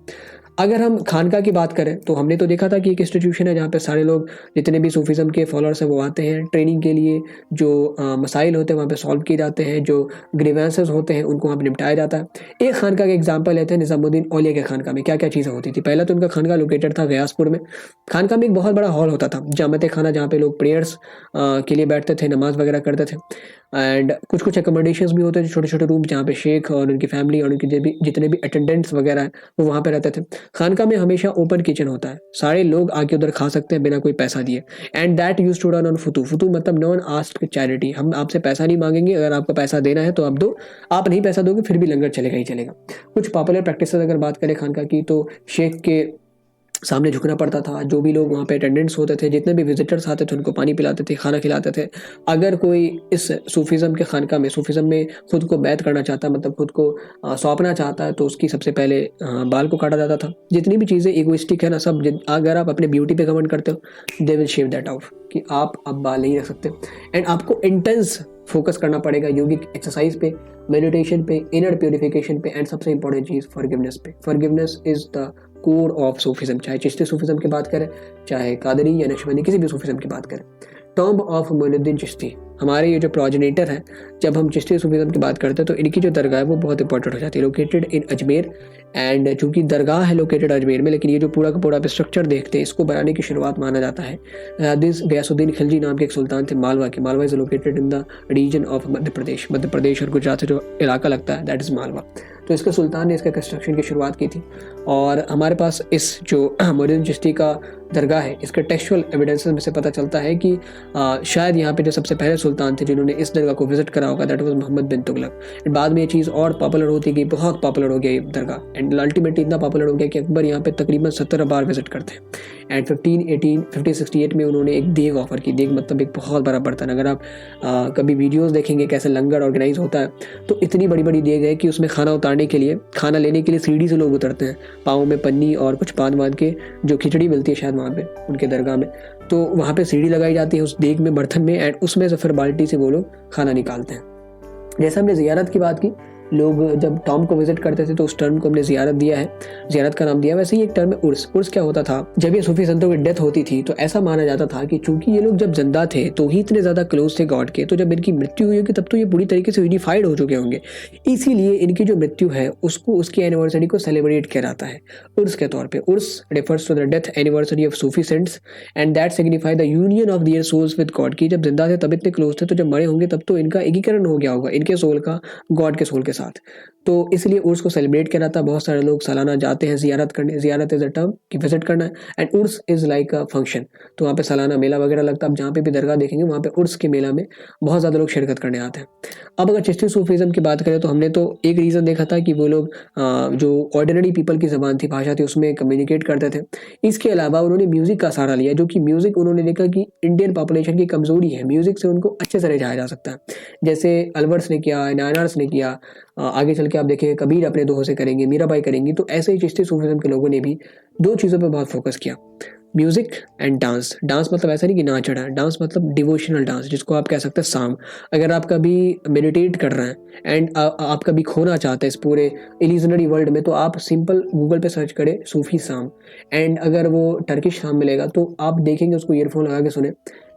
अगर हम खानका की बात करें तो हमने तो देखा था कि एक इंस्टीट्यूशन है जहाँ पे सारे लोग जितने भी सूफिज़म के फॉलोअर्स हैं वो आते हैं ट्रेनिंग के लिए। जो मसाइल होते हैं वहाँ पे सॉल्व किए जाते हैं, जो ग्रीवेंसेस होते हैं उनको वहाँ पे निपटाया जाता है। एक खानका का एग्जाम्पल लेते हैं निज़ामुद्दीन औलिया के खानका में क्या क्या चीज़ें होती थी। पहला तो उनका खानका लोकेटेड था गयासपुर में। खानका में एक बहुत बड़ा हॉल होता था जामत खाना, जहाँ पे लोग प्रेयर्स के लिए बैठते थे, नमाज वगैरह करते थे। एंड कुछ एकोमोडेशंस भी होते थे, छोटे छोटे रूम जहाँ पे शेख और उनकी फैमिली और उनके जितने भी अटेंडेंट्स वगैरह हैं वो वहाँ पे रहते थे। खानका में हमेशा ओपन किचन होता है, सारे लोग आके उधर खा सकते हैं बिना कोई पैसा दिए। And that used to run on फुतू मतलब नॉन आस्क्ड चैरिटी। हम आपसे पैसा नहीं मांगेंगे, अगर आपको पैसा देना है तो आप दो, आप नहीं पैसा दोगे फिर भी लंगर चलेगा ही चलेगा। कुछ पॉपुलर प्रैक्टिस अगर बात करें खानका की, तो शेख के सामने झुकना पड़ता था। जो भी लोग वहाँ पे अटेंडेंट्स होते थे, जितने भी विजिटर्स आते थे उनको पानी पिलाते थे, खाना खिलाते थे। अगर कोई इस सूफिज़म के खानका में सूफिज़म में खुद को बैत करना चाहता, मतलब खुद को सौंपना चाहता है, तो उसकी सबसे पहले बाल को काटा जाता था। जितनी भी चीज़ें इगोइस्टिक है ना सब, अगर आप अपने ब्यूटी पे कमेंट करते हो they will shave that out, कि आप अब बाल नहीं रख सकते। एंड आपको इंटेंस फोकस करना पड़ेगा योगिक एक्सरसाइज पे, मेडिटेशन पे, इनर प्योरिफिकेशन पे, एंड सबसे इंपॉर्टेंट चीज़ फॉरगिवनेस पे। Forgiveness is the core of Sufism, चाहे चिश्ती सूफिज़म की बात करें, चाहे कादरी या नक्शबंदी, किसी भी सूफिज़म की बात करें। टॉम्ब ऑफ मोइनुद्दीन चिश्ती, हमारे ये जो प्रोजेनेटर है, जब हम चिश्ती सूफिज़म की बात करते हैं तो इनकी जो दरगाह है वो बहुत इंपॉर्टेंट हो जाती है, लोकेटेड इन अजमेर। एंड चूँकि दरगाह है लोकेटेड अजमेर में, लेकिन ये जो पूरा का पूरा स्ट्रक्चर देखते हैं, इसको बनाने की शुरुआत माना जाता है दिस गयासुद्दीन खिलजी नाम के एक सुल्तान थे मालवा के। Malwa is located in the region of Madhya Pradesh और गुजरात से जो इलाका लगता है दैट इज़ मालवा। तो इसके सुल्तान ने इसका कंस्ट्रक्शन की शुरुआत की थी। और हमारे पास इस जो मोइनुद्दीन चिश्ती का दरगाह है, इसके टेक्सचुअल एविडेंसेस में से पता चलता है कि शायद यहाँ पे जो सबसे पहले सुल्तान थे जिन्होंने इस दरगाह को विजिट करा होगा दैट वाज मोहम्मद बिन तुगलक। एंड बाद में ये चीज़ और पॉपुलर होती गई, बहुत पॉपुलर हो गया ये दरगाह। एंड अल्टीमेटली इतना पॉपुलर हो गया कि अकबर यहाँ पे तकरीबन 17 बार विजिट करते हैं। एंड 1568 में उन्होंने एक देग ऑफर की। देग मतलब एक बहुत बड़ा बर्तन। अगर आप कभी वीडियोज़ देखेंगे कैसे लंगर ऑर्गेनाइज होता है, तो इतनी बड़ी बड़ी देग है कि उसमें खाना उतारने के लिए, खाना लेने के लिए सीढ़ी से लोग उतरते हैं, पाँव में पन्नी और कुछ पान बांध के। जो खिचड़ी मिलती है शायद वहाँ पे उनके दरगाह में, तो वहाँ पे सीढ़ी लगाई जाती है उस देग में, बर्तन में, एंड उसमें से फिर बाल्टी से वो लोग खाना निकालते हैं। जैसे हमने ज़ियारत की बात की, लोग जब टॉम को विजिट करते थे तो उस टर्म को हमने ज़ियारत दिया है, ज़ियारत का नाम दिया। वैसे ही एक टर्म है उर्स। उर्स क्या होता था, जब ये सूफी संतों की डेथ होती थी तो ऐसा माना जाता था कि चूंकि ये लोग जब जिंदा थे तो ही इतने ज़्यादा क्लोज थे गॉड के, तो जब इनकी मृत्यु हुई होगी तब तो ये पूरी तरीके से यूनिफाइड हो चुके होंगे, इसीलिए इनकी जो मृत्यु है उसको, उसकी एनिवर्सरी को सेलिब्रेट किया जाता है उर्स के तौर पे। Urs refers to the death anniversary of Sufi saints and that signify the union of their souls with God, की जब जिंदा थे तब इतने क्लोज थे, तो जब मरे होंगे तब तो इनका एकीकरण हो गया होगा इनके सोल का गॉड के सोल के साथ। तो इसलिए उर्स को सेलिब्रेट किया जाता है। बहुत सारे लोग सालाना जाते हैं जियारत करने। जियारत इज अ टर्म कि विजिट करना है, and Urs is like a function. तो वहाँ पे सालाना मेला वगैरह लगता है। आप जहाँ पे भी दरगाह देखेंगे वहाँ पे उर्स के मेला में बहुत ज़्यादा लोग शिरकत करने आते हैं। अब अगर चिश्ती सूफीज़म की बात करें तो हमने तो एक रीज़न देखा था कि वो लोग जो ऑर्डिनरी पीपल की ज़बान थी, भाषा थी, उसमें कम्युनिकेट करते थे। इसके अलावा उन्होंने म्यूज़िक का सहारा लिया, जो कि म्यूज़िक उन्होंने देखा कि इंडियन पॉपुलेशन की कमज़ोरी है, म्यूज़िक से उनको अच्छे से रिझाया जा सकता है। जैसे अलवर्स ने किया, नायनार्स ने किया, आगे चल के आप देखेंगे कबीर अपने दोहों से करेंगे, मीराबाई करेंगी। तो ऐसे ही चिश्ती सूफीज़म के लोगों ने भी दो चीज़ों पर बहुत फोकस किया, म्यूजिक एंड डांस। डांस मतलब ऐसा नहीं कि नाच रहा है, डांस मतलब डिवोशनल डांस, जिसको आप कह सकते हैं साम। अगर आप कभी मेडिटेट कर रहे हैं एंड आप कभी खोना चाहते हैं इस पूरे इल्यूजनरी वर्ल्ड में, तो आप सिंपल गूगल पे सर्च करें सूफी साम, एंड अगर वो टर्किश साम मिलेगा तो आप देखेंगे, उसको ईयरफोन लगा के सुने,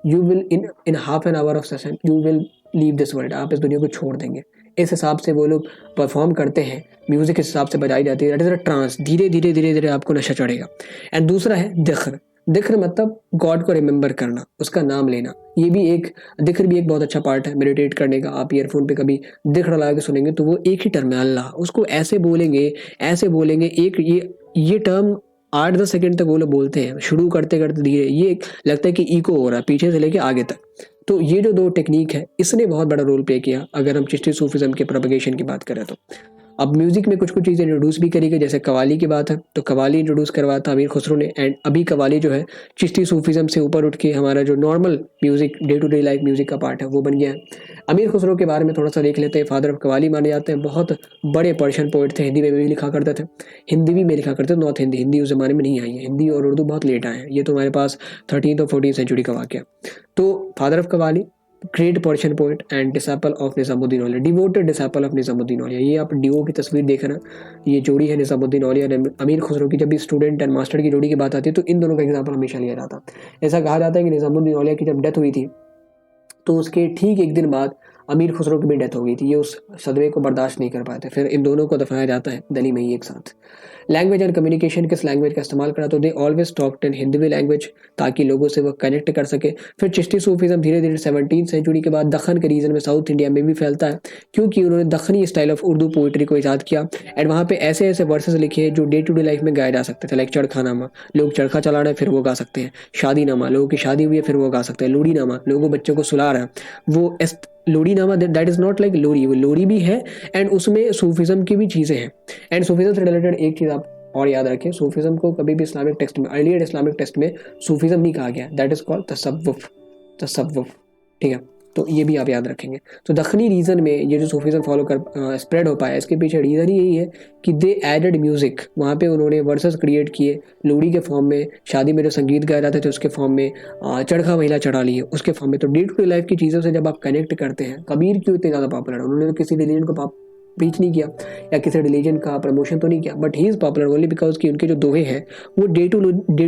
you will in half an hour of session you will leave this world, आप इस दुनिया को छोड़ देंगे। इस हिसाब से वो लोग परफॉर्म करते हैं, म्यूजिक इस हिसाब से बजाई जाती है, दैट इज अ ट्रांस। धीरे धीरे धीरे धीरे आपको नशा चढ़ेगा। एंड दूसरा है दिक्र। दिक्र मतलब गॉड को रिमेंबर करना, उसका नाम लेना। ये भी एक, दिक्र भी एक बहुत अच्छा पार्ट है मेडिटेट करने का। आप ईयरफोन पे कभी दिक्र लगा के सुनेंगे तो वो एक ही टर्म है अल्लाह, उसको ऐसे बोलेंगे, ऐसे बोलेंगे। एक ये टर्म 8-10 सेकंड तक वो लोग बोलते हैं, शुरू करते करते धीरे, ये लगता है कि इको हो रहा है पीछे से लेके आगे तक। तो ये जो दो टेक्निक है इसने बहुत बड़ा रोल प्ले किया अगर हम चिश्ती सूफीज़म के प्रोपगेशन की बात करें तो। अब म्यूजिक में कुछ कुछ चीज़ें इंट्रोड्यूस भी करी गई, जैसे कवाली की बात है तो कवाली इंट्रोड्यूस करवाया था अमीर खुसरो ने। एंड अभी कवाली जो है चिश्ती सूफीज़म से ऊपर उठ के हमारा जो normal music, day to day life music का पार्ट है वो बन गया है। अमीर खुसरो के बारे में थोड़ा सा देख लेते हैं। फादर ऑफ कवाली माने जाते हैं, बहुत बड़े पर्शियन पोइट थे, हिंदी में भी लिखा करते थे, हिंदी भी में लिखा करते थे, नॉर्थ हिंदी। हिंदी उस जमाने में नहीं आई है, हिंदी और उर्दू बहुत लेट आए हैं, ये तो हमारे पास 13th और 14th सेंचुरी का वाक़या। तो father of qawwali, great Persian poet and disciple of Nizamuddin Auliya, devoted disciple of Nizamuddin Auliya. ये आप डीओ की तस्वीर देख रहे हैं, ये जोड़ी है निजामुद्दीन औलिया और अमीर खुसरो की। जब भी स्टूडेंट एंड मास्टर की जोड़ी की बात आती है तो इन दोनों का एग्जाम्पल हमेशा लिया जाता है। ऐसा कहा जाता है कि निजामुद्दीन औलिया की जब डेथ हुई थी तो उसके ठीक एक दिन बाद अमीर खुसरो की भी डेथ हो गई थी। ये उस सदमे को बर्दाश्त नहीं कर पाए थे, फिर इन दोनों को दफनाया जाता है दिल्ली में ही एक साथ। लैंग्वेज एंड कम्युनिकेशन, किस लैंग्वेज का इस्तेमाल करा, तो they always talked in Hindavi language, ताकि लोगों से वो कनेक्ट कर सके। फिर चिश्ती सूफीज़म धीरे धीरे 17th सेंचुरी के बाद दखन के रीजन में, साउथ इंडिया में भी फैलता है, क्योंकि उन्होंने Dakhni style of Urdu poetry को ईजाद किया। एंड वहाँ पे ऐसे ऐसे वर्सेस लिखे जो डे टू डे लाइफ में गाए जा सकते थे, लाइक चरखानामा, लोग चरखा चला रहे हैं फिर वो गा सकते हैं। शादी नामा, लोगों की शादी हुई है फिर वो गा सकते हैं। लोड़ी नामा, लोगों बच्चों को सुला रहा है, वो लोरी नामा, दैट इज नॉट लाइक लोरी, वो लोरी भी है एंड उसमें सूफीज़म की भी चीज़ें हैं। एंड सूफीज़म से रिलेटेड एक चीज़ आप और याद रखें, सूफीज़म को कभी भी इस्लामिक टेक्स्ट में, अर्लियर इस्लामिक टेक्स्ट में सूफीज़म नहीं कहा गया, दैट इज कॉल्ड तसव्वुफ। तसव्वुफ, ठीक है, तो ये भी आप याद रखेंगे। तो दखनी रीजन में ये जो सूफीज़म फॉलो कर स्प्रेड हो पाया, इसके पीछे रीज़न ही यही है कि दे एडेड म्यूज़िक। वहाँ पे उन्होंने वर्सेस क्रिएट किए लोरी के फॉर्म में, शादी में जो संगीत गाए जाते थे उसके फॉर्म में, चरखा महिला चढ़ा लिए उसके फॉर्म में। तो डे टू डे लाइफ की चीज़ों से जब आप कनेक्ट करते हैं, कबीर क्यों इतने ज़्यादा पॉपुलर है, उन्होंने तो किसी रिलीजन को प्रीच नहीं किया या किसी रिलीजन का प्रमोशन तो नहीं किया, but he is popular only because कि उनके जो दोहे हैं वो डे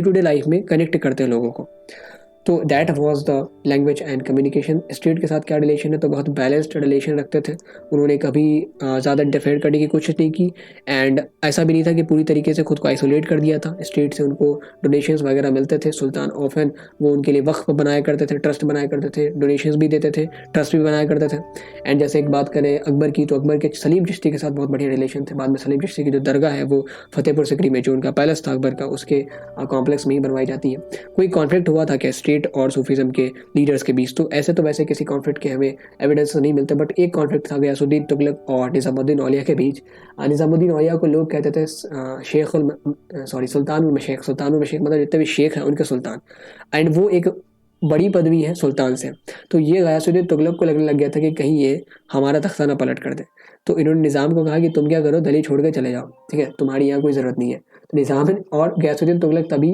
टू डे लाइफ में कनेक्ट करते हैं लोगों को। तो that was the language and communication. State के साथ क्या रिलेशन है, तो बहुत बैलेंस्ड रिलेशन रखते थे। उन्होंने कभी ज़्यादा इंटरफेयर करने की कोशिश नहीं की, एंड ऐसा भी नहीं था कि पूरी तरीके से खुद को आइसोलेट कर दिया था। स्टेट से उनको डोनेशंस वगैरह मिलते थे। सुल्तान ऑफन वो उनके लिए वक्फ बनाया करते थे, ट्रस्ट बनाया करते थे, डोनेशंस भी देते थे, ट्रस्ट भी बनाया करते थे। एंड जैसे एक बात करें अकबर की, तो अकबर के सलीम चिश्ती के साथ बहुत बढ़िया रिलेशन थे। बाद में सलीम चिश्ती की जो दरगाह है वो फतेहपुर सिकरी में, जो उनका पैलेस था अकबर का, उसके कॉम्प्लेक्स में ही बनवाई जाती है। कोई कॉन्फ्लिक्ट हुआ था क्या स्टेट और सूफीज़म के लीडर्स के बीच, तो ऐसे तो वैसे किसी कॉन्फ्लिक्ट के हमें एविडेंस नहीं मिलते, बट एक कॉन्फ्लिक्ट था गयासुद्दीन तुगलक और निज़ामुद्दीन औलिया के बीच। निज़ामुद्दीन औलिया को लोग कहते थे सुल्तानुल मशेख मतलब जितने भी शेख हैं उनके सुल्तान। एंड वो एक बड़ी पदवी है सुल्तान से। तो ये गयासुद्दीन तुगलक को लगने लग गया था कि कहीं ये हमारा तख्ता ना पलट कर दे। तो इन्होंने निज़ाम को कहा कि तुम क्या करो, दिल्ली छोड़ के चले जाओ, ठीक है, तुम्हारी यहाँ कोई ज़रूरत नहीं है। तो निज़ाम और गयासुद्दीन तुगलक तभी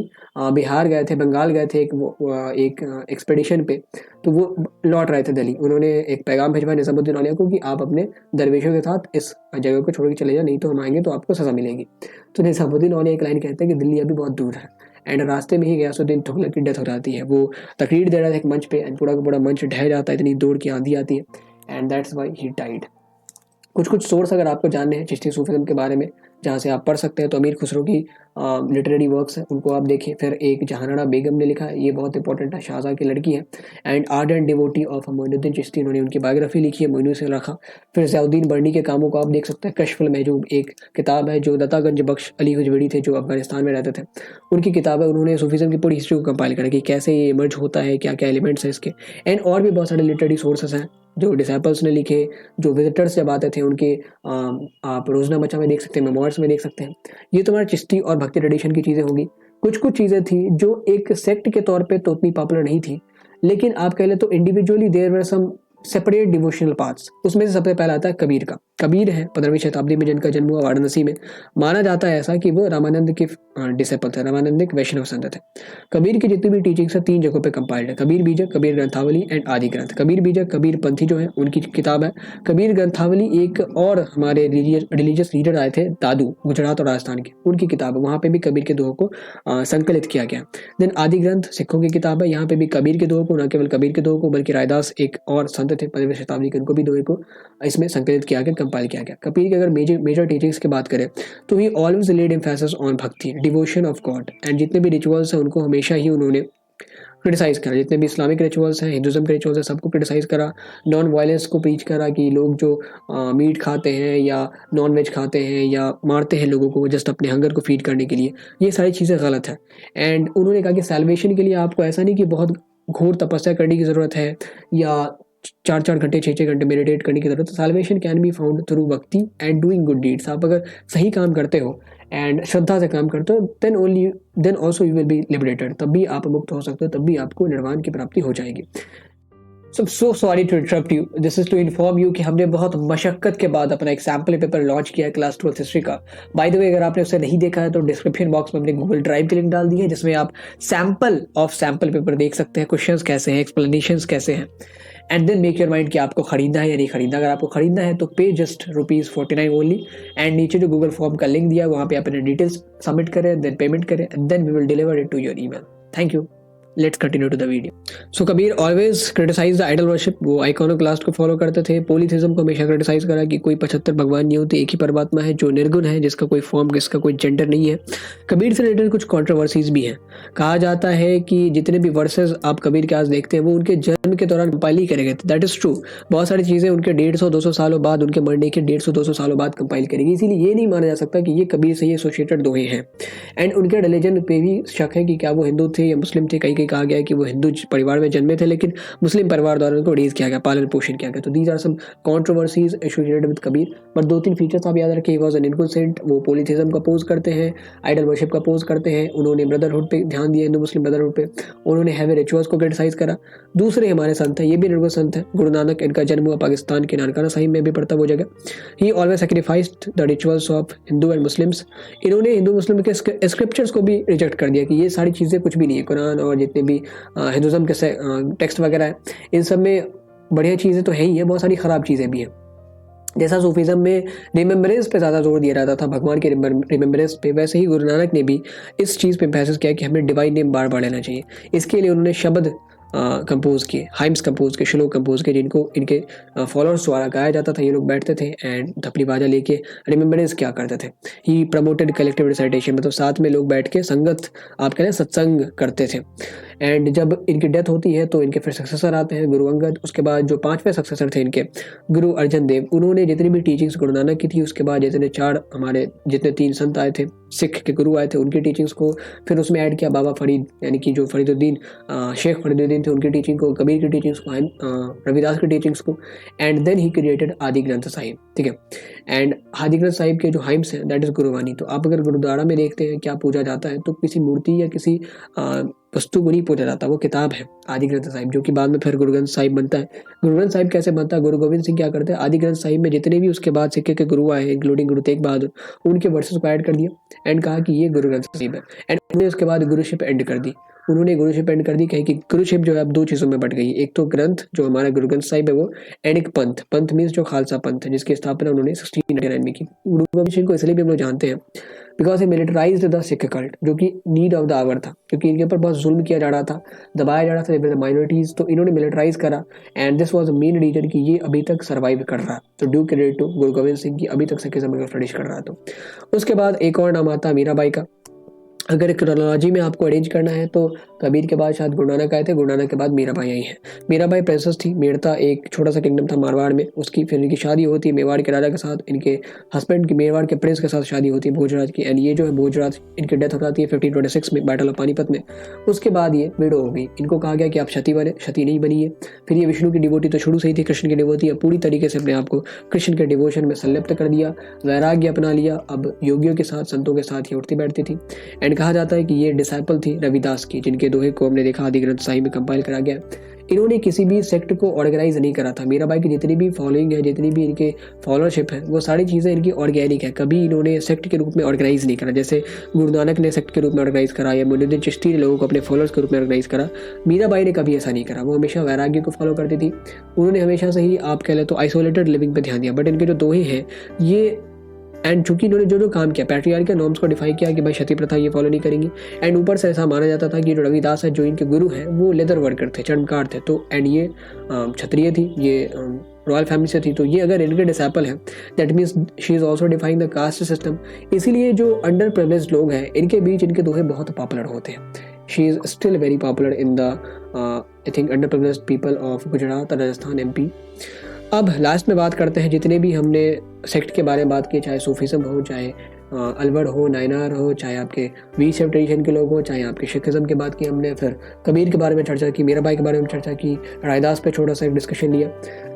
बिहार गए थे, बंगाल गए थे एक एक्सपेडिशन पे। तो वो लौट रहे थे दिल्ली। उन्होंने एक पैगाम भिजवाया निज़ामुद्दीन औलिया को कि आप अपने दरवेशों के साथ इस जगह को छोड़ के चले जाओ, नहीं तो हम आएंगे तो आपको सज़ा मिलेगी। तो निज़ामुद्दीन औलिया एक लाइन कहते हैं कि दिल्ली अभी बहुत दूर है। एंड रास्ते में ही गयासुद्दीन तुगलक की डेथ हो जाती है। वो तकरीर दे रहा था एक मंच पे, एंड पूरा का पूरा मंच ढह जाता है, इतनी दूर की आंधी आती है, and that's why he died. कुछ सोर्स अगर आपको जानने हैं चिश्ती सूफीज़्म के बारे में जहाँ से आप पढ़ सकते हैं, तो अमीर खुसरो की लिटरेरी वर्क्स हैं, उनको आप देखिए। फिर एक जहानारा बेगम ने लिखा है, ये बहुत इंपॉर्टेंट है, शाहजहाँ की लड़की है, and ardent devotee of Moinuddin Chishti, उन्होंने उनकी बायोग्राफी लिखी है, मोइनू से रखा। फिर ज़ियाउद्दीन बर्नी के कामों को आप देख सकते हैं। कश्फुल महजूब एक किताब है जो दत्तागंज बख्श अली हुजवेरी थे जो अफगानिस्तान में रहते थे, उनकी किताब है। उन्होंने सूफीज़्म की पूरी हिस्ट्री को कंपाइल करा कि कैसे ये इमर्ज होता है, क्या क्या एलिमेंट्स हैं इसके, एंड और भी बहुत सारे लिटरेरी सोर्सेस हैं जो डिसाइपल्स ने लिखे, जो विजिटर्स जब आते थे उनके आप रोज़नामचा में देख सकते हैं, मेमोइर्स में देख सकते हैं। ये तुम्हारा चिश्ती और भक्ति ट्रेडिशन की चीज़ें होंगी। कुछ चीज़ें थी जो एक सेक्ट के तौर पे तो उतनी पॉपुलर नहीं थी, लेकिन आप कह लें तो individually there were some separate devotional paths. उसमें से सबसे पहला आता है कबीर का। कबीर है 15वीं शताब्दी में जिनका जन्म हुआ वाराणसी में। माना जाता है ऐसा कि वो रामानंद के डिसेपल थे, रामानंद एक वैष्णव संत थे। कबीर की जितनी भी टीचिंग्स है 3 जगहों पे कंपाइल्ड है, कबीर बीजक, कबीर ग्रंथावली एंड आदि ग्रंथ। कबीर बीजक कबीर पंथी जो है उनकी किताब है। कबीर ग्रंथावली एक और हमारे रिलीजियस लीडर आए थे दादू, गुजरात और राजस्थान के, उनकी किताब है, वहाँ पे भी कबीर के दोहों को संकलित किया गया। देन आदि ग्रंथ सिखों की किताब है, यहाँ पे भी कबीर के दोहों को, न केवल कबीर के दोहों को बल्कि रायदास एक और संत थे 15वीं शताब्दी के, उनको भी दोहे को इसमें संकलित किया गया, कंपाइल किया गया। कबीर की अगर मेजर टीचिंग्स की बात करें तो he always led emphasis on bhakti, devotion of God, and जितने भी रिचुअल्स हैं उनको हमेशा ही उन्होंने क्रिटिसाइज करा। जितने भी इस्लामिक रिचुअल्स हैं, हिंदुज़म के रिचुअल्स हैं, सबको क्रिटिसाइज करा। नॉन वायलेंस को प्रीच करा कि लोग जो मीट खाते हैं या नॉन वेज खाते हैं या मारते हैं लोगों को जस्ट अपने हंगर को फीड करने के लिए, ये सारी चीज़ें गलत है। एंड उन्होंने कहा कि सैल्वेशन के लिए आपको ऐसा नहीं कि बहुत घोर तपस्या करने की ज़रूरत है या 4-4 घंटे 6-6 घंटे मेडिटेट करने की ज़रूरत है। Salvation can be found through भक्ति एंड डूइंग गुड डीड्स। आप अगर सही काम करते हो एंड श्रद्धा से काम करते हो, then also you will be liberated, तब भी आप मुक्त हो सकते हो, तब भी आपको निर्वाण की प्राप्ति हो जाएगी। So sorry to interrupt you, this is to inform you कि हमने बहुत मशक्कत के बाद अपना एक सैम्पल पेपर लॉन्च किया है क्लास 12th हिस्ट्री का। बाय द वे अगर आपने उसे नहीं देखा है तो डिस्क्रिप्शन बॉक्स में हमने गूगल ड्राइव की लिंक डाल दी है जिसमें आप सैम्पल ऑफ सैम्पल पेपर देख सकते हैं, क्वेश्चंस कैसे हैं, एक्सप्लेनेशंस कैसे हैं, and then make your mind कि आपको खरीदना है या नहीं खरीदना। अगर आपको खरीदना है तो पे जस्ट ₹49 ओनली, एंड नीचे जो गूगल फॉर्म का लिंक दिया है वहाँ पे आप अपने डिटेल्स सबमिट करें, देन पेमेंट करें, and then we will deliver it to your email. Thank you. Let's continue to the video. So Kabir always criticise the idol worship, वो आइकोनोक्लास्ट को फॉलो करते थे। पॉलीथिज्म को हमेशा क्रिटिसाइज करा कि कोई 75 भगवान नहीं होते, एक ही परमात्मा है जो निर्गुण है, जिसका कोई फॉर्म, जिसका कोई जेंडर नहीं है। कबीर से रिलेटेड कुछ कॉन्ट्रोवर्सीज भी हैं। कहा जाता है कि जितने भी वर्सेस आप कबीर के आज देखते हैं वो उनके जन्म के दौरान कंपाइल ही करे गए थे। That is true. बहुत सारी चीज़ें उनके 150-200 सालों बाद, उनके मरने के 150-200 सालों बाद कंपाइल करेगी, इसीलिए ये नहीं माना जा सकता कि ये कबीर से ही एसोसिएटेड दोहे हैं। एंड उनके रिलीजन पे भी शक है कि क्या वो हिंदू थे या मुस्लिम थे। कहीं कहीं कहा गया है कि वो हिंदू परिवार में जन्मे थे लेकिन मुस्लिम परिवार द्वारा उनको रेज किया गया, पालन पोषण किया गया। तो these are some controversies associated with Kabir. But 2-3 features आप याद रखें। ही वाज एन इनकुल सेंट, वो पॉलीथिज्म का अपोज करते हैं, आइडल वर्शिप का अपोज करते हैं, उन्होंने ब्रदरहुड पे ध्यान दिया, हिंदू मुस्लिम ब्रदरहुड पे, उन्होंने हैवी रिचुअल्स को क्रिटिसाइज करा। दूसरे हमारे संत हैं, ये भी निर्गुण संत है, गुरु नानक, इनका जन्म हुआ पाकिस्तान के नानकाना साहिब में भी पड़ता वो जगह। ही always sacrificed the rituals of Hindu and Muslims. इन्होंने हिंदू मुस्लिम के स्क्रिप्चर्स को भी रिजेक्ट कर दिया कि ये सारी चीज़ें कुछ भी नहीं है। कुरान और जितने भी हिंदुज़म के टेक्स्ट वगैरह है, इन सब में बढ़िया चीज़ें तो है ही है, बहुत सारी ख़राब चीज़ें भी हैं। जैसा सूफीज़म में रिमेम्बरेंस पे ज़्यादा जोर दिया जाता था, भगवान के रिमेम्बरेंस पे, वैसे ही गुरु नानक ने भी इस चीज़ पे एम्फेसिस किया कि हमें डिवाइन नेम बार बार लेना चाहिए। इसके लिए उन्होंने शब्द कंपोज किए, हाइम्स कंपोज के, श्लोक कंपोज के, जिनको इनके फॉलोअर्स द्वारा गाया जाता था। ये लोग बैठते थे एंड धपली बाजा लेके रिमेम्बरेंस क्या करते थे। ही प्रमोटेड कलेक्टिव रिसाइटेशन, मतलब साथ में लोग बैठ के संगत, आप कह रहे हैं सत्संग करते थे। एंड जब इनकी डेथ होती है तो इनके फिर सक्सेसर आते हैं, गुरु अंगद। उसके बाद जो 5वें सक्सेसर थे इनके, गुरु अर्जन देव, उन्होंने जितनी भी टीचिंग्स गुरु नानक की थी, उसके बाद जितने 4 हमारे जितने 3 संत आए थे, सिख के गुरु आए थे, उनकी टीचिंग्स को फिर उसमें ऐड किया। बाबा फरीद यानी कि जो फरीदुद्दीन, शेख फरीदुद्दीन थे, उनकी टीचिंग को, कबीर की टीचिंग्स को, रविदास की टीचिंग्स को, एंड देन ही क्रिएटेड आदि ग्रंथ साहिब। ठीक है, एंड आदि ग्रंथ साहिब के जो हाइम्स हैं दैट इज गुरुवाणी। तो आप अगर गुरुद्वारा में देखते हैं क्या पूजा जाता है, तो किसी मूर्ति या किसी वस्तु को नहीं पूजा जाता, वो किताब है आदि ग्रंथ साहिब, जो कि बाद में फिर गुरु ग्रंथ साहिब बनता है। गुरु ग्रंथ साहिब कैसे बनता है? गुरु गोविंद सिंह क्या करते हैं, आदि ग्रंथ साहिब में जितने भी उसके बाद सिक्के के गुरु आए इंक्लूडिंग गुरु तेग बहादुर, उनके वर्सेस को ऐड कर दिया एंड कहा कि ये गुरु ग्रंथ साहिब है। एंड उन्होंने उसके बाद गुरुशिप एंड कर दी, उन्होंने गुरुशिप एंड कर दी, कहीं कि गुरुशिप जो है अब दो चीज़ों में बट गई, एक तो ग्रंथ जो हमारा गुरु ग्रंथ साहिब है वो, एंड एक पंथ। पंथ मीन्स जो खालसा पंथ है, जिसकी स्थापना उन्होंने 1699 में की। गुरु गोविंद सिंह को इसलिए भी हम लोग जानते हैं because he militarised the Sikh cult, जो कि नीड ऑफ द आवर था, क्योंकि इनके ऊपर बहुत जुल्म किया जा रहा था, दबाया जा रहा था माइनॉरिटीज, तो इन्होंने मिलिटराइज करा and this was the main reason कि ये अभी तक सर्वाइव कर रहा। तो ड्यू क्रेडिट टू गुरु गोविंद सिंह की अभी तक सिखिज्म अगर फ्लरिश कर रहा। तो उसके बाद एक और नाम आता है मीराबाई का। अगर क्रोनोलॉजी में आपको अरेंज करना है तो कबीर के बाद शायद गुरु नानक आए थे, गुरु नानक के बाद मीराबाई आई है। मीराबाई प्रिंसेस थी, मेड़ता एक छोटा सा किंगडम था मारवाड़ में, उसकी फिर इनकी शादी होती है मेवाड़ के राजा के साथ, इनके हस्बैंड की मेवाड़ के प्रिंस के साथ शादी होती है भोजराज की, एंड ये जो है भोजराज इनकी डेथ हो जाती है 1526 में बैटल ऑफ पानीपत में। उसके बाद ये विडो हो गई, इनको कहा गया कि आप सती बने, सती नहीं बनी है। फिर ये विष्णु की डिवोटी तो शुरू से ही थी, कृष्ण की डिवोटी, अब पूरी तरीके से अपने आप को कृष्ण के डिवोशन में संलिप्त कर दिया, वैराग्य अपना लिया, अब योगियों के साथ संतों के साथ ही उठती बैठती थी। एंड कहा जाता है कि ये डिसाइपल थी रविदास की, जिनके दोहे को हमने देखा आदि ग्रंथ साहिब में कंपाइल करा गया। इन्होंने किसी भी सेक्ट को ऑर्गेनाइज नहीं करा था। मीराबाई की जितनी भी फॉलोइंग है, जितनी भी इनके फॉलोअरशिप है, वो सारी चीज़ें इनकी ऑर्गेनिक है, कभी इन्होंने सेक्ट के रूप में ऑर्गेनाइज नहीं करा। जैसे गुरु नानक ने सेक्ट के रूप में ऑर्गेनाइज करा या मुइनुद्दीन चिश्ती ने लोगों को अपने फॉलोअर्स के रूप में ऑर्गेनाइज करा, मीराबाई ने कभी ऐसा नहीं करा। वो हमेशा वैराग्य को फॉलो करती थी, उन्होंने हमेशा से ही आप कह लें तो आइसोलेटेड लिविंग पे ध्यान दिया। बट इनके जो दोहे हैं ये, एंड चूंकि इन्होंने जो काम किया पैट्रियार्कल नॉर्म्स को डिफाइन किया कि भाई सती प्रथा ये फॉलो नहीं करेंगे, एंड ऊपर से ऐसा माना जाता था कि जो रविदास है जो इनके गुरु हैं वो लेदर वर्कर थे, चर्मकार थे, तो एंड ये क्षत्रिय थी, ये रॉयल फैमिली से थी, तो ये अगर इनके डिसाइपल हैं that means she is also define the caste system. इसीलिए जो अंडर प्रिविलेज्ड लोग हैं इनके बीच इनके दोहे बहुत पॉपुलर होते हैं। She is still very popular in the I think under privileged people of Gujarat, Rajasthan, MP। अब लास्ट में बात करते हैं, जितने भी हमने सेक्ट के बारे में बात की, चाहे सूफीज़म हो, चाहे अलवर हो, नायनार हो, चाहे आपके वी शेप ट्रेडिशन के लोग हो, चाहे आपके सिखिज्म की बात की हमने, फिर कबीर के बारे में चर्चा की, मीराबाई के बारे में चर्चा की, रायदास पे छोटा सा एक डिस्कशन लिया,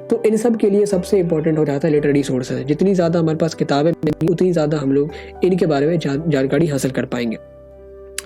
तो इन सब के लिए सबसे इंपॉर्टेंट हो जाता है लिटरेरी सोर्सेज। जितनी ज़्यादा हमारे पास किताबें मिलेंगी उतनी ज़्यादा हम लोग इनके बारे में जानकारी हासिल कर पाएंगे।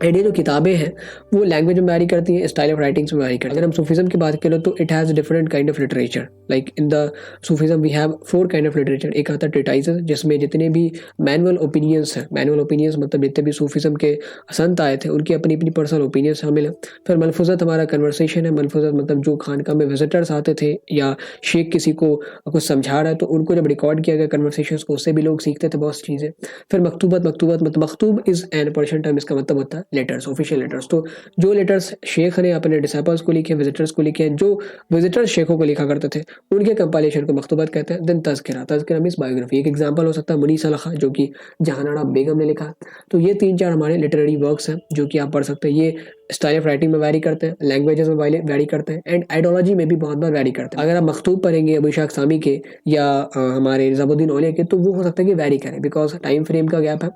एंड ये जो किताबें हैं वो लैंग्वेज में वैरी करती हैं, स्टाइल ऑफ राइटिंग्स में वैरी करती हैं। अगर हम सूफीज़म की बात करें तो it has different kind of literature, like in the Sufism we have 4 kind of literature. एक आता है ट्रीटाइजेस, जिसमें जितने भी मैनुअल ओपिनियंस हैं, मैनुअल ओपिनियंस मतलब जितने भी सूफीज़म के संत आए थे उनकी अपनी अपनी पर्सनल ओपिनियन शामिल है। फिर मलफूजत हमारा कन्वर्सेशन है, मलफूजत मतलब जो खानका में विजिटर्स आते थे या शेख किसी को कुछ समझा रहा है तो उनको जब रिकॉर्ड किया गया कन्वर्सेशन को, उससे भी लोग सीखते थे बहुत चीज़ें। फिर मकतूबत, मकतूबत मतलब मकतूब इज़ एन पर्शियन टर्म, इसका मतलब होता है लेटर्स, ऑफिशियल लेटर्स। तो जो लेटर्स शेख ने अपने डिसाइपल्स को लिखे, विजिटर्स को लिखे, जो विजिटर्स शेखों को लिखा करते थे उनके कंपाइलेशन को मकतूबत कहते हैं। Then tazkira, tazkira means biography. एक एग्जांपल हो सकता है मुनीस अलखा जो कि जहानारा बेगम ने लिखा। तो ये 3-4 हमारे लिटरेरी वर्क्स हैं जो कि आप पढ़ सकते हैं। ये स्टाइल ऑफ राइटिंग में वैरी करते हैं, लैंग्वेजेस में वैरी करते हैं, एंड आइडियोलॉजी में भी बहुत बार वैरी करते हैं। अगर आप मकतूब पढ़ेंगे अबू इशाक सामी के या हमारे निज़ामुद्दीन औलिया के, तो वो हो सकता है कि वैरी करें बिकॉज टाइम फ्रेम का गैप है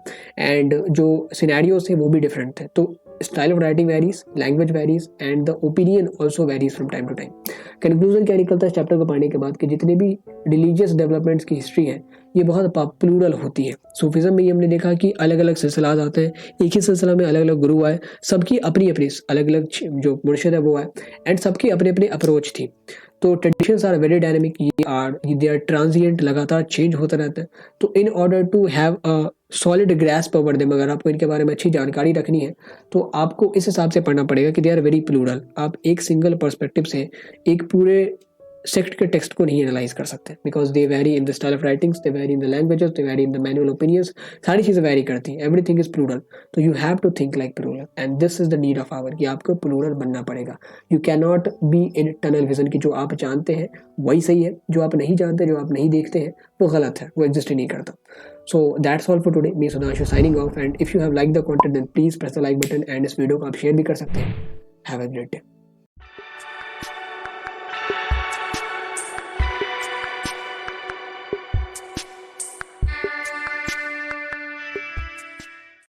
एंड जो सिनेरियोज थे वो भी डिफरेंट थे। तो style of writing varies, language varies, and the opinion also varies from time to time. Conclusion क्या निकलता है इस चैप्टर को पढ़ने के बाद कि जितने भी रिलीजियस डेवलपमेंट्स की हिस्ट्री है ये बहुत प्लूरल होती है। सूफीज़म में ये हमने देखा कि अलग अलग सिलसिलात आते हैं, एक ही सिलसिला में अलग अलग गुरु आए, सबकी अपनी अपनी अलग अलग जो मुर्शिद है वो आए, एंड सबकी अपनी अपनी अप्रोच थी। तो traditions are very dynamic, they are transient, लगातार चेंज होते रहते हैं। तो in order to have a solid grasp over them, अगर आपको इनके बारे में अच्छी जानकारी रखनी है तो आपको इस हिसाब से पढ़ना पड़ेगा कि दे आर वेरी प्लूरल। आप एक सिंगल पर्सपेक्टिव से एक पूरे सेक्ट के टेक्स्ट को नहीं एनालाइज कर सकते because they vary in the style of writings, they vary in the languages, they vary in the manual opinions, सारी चीज़ें वेरी करती हैं। एवरीथिंग इज प्लूरल, तो you have to think like plural and this is the need of hour कि आपको plural बनना पड़ेगा। You can not be in tunnel vision की जो आप जानते हैं वही सही है, जो आप नहीं जानते, जो आप नहीं देखते हैं वो गलत है, वो एग्जिस्ट ही नहीं करता। So that's all for today. Me Sudhanshu signing off, and if you have liked the content then please press the like button and इस वीडियो को आप शेयर भी कर सकते हैं। Have a great day.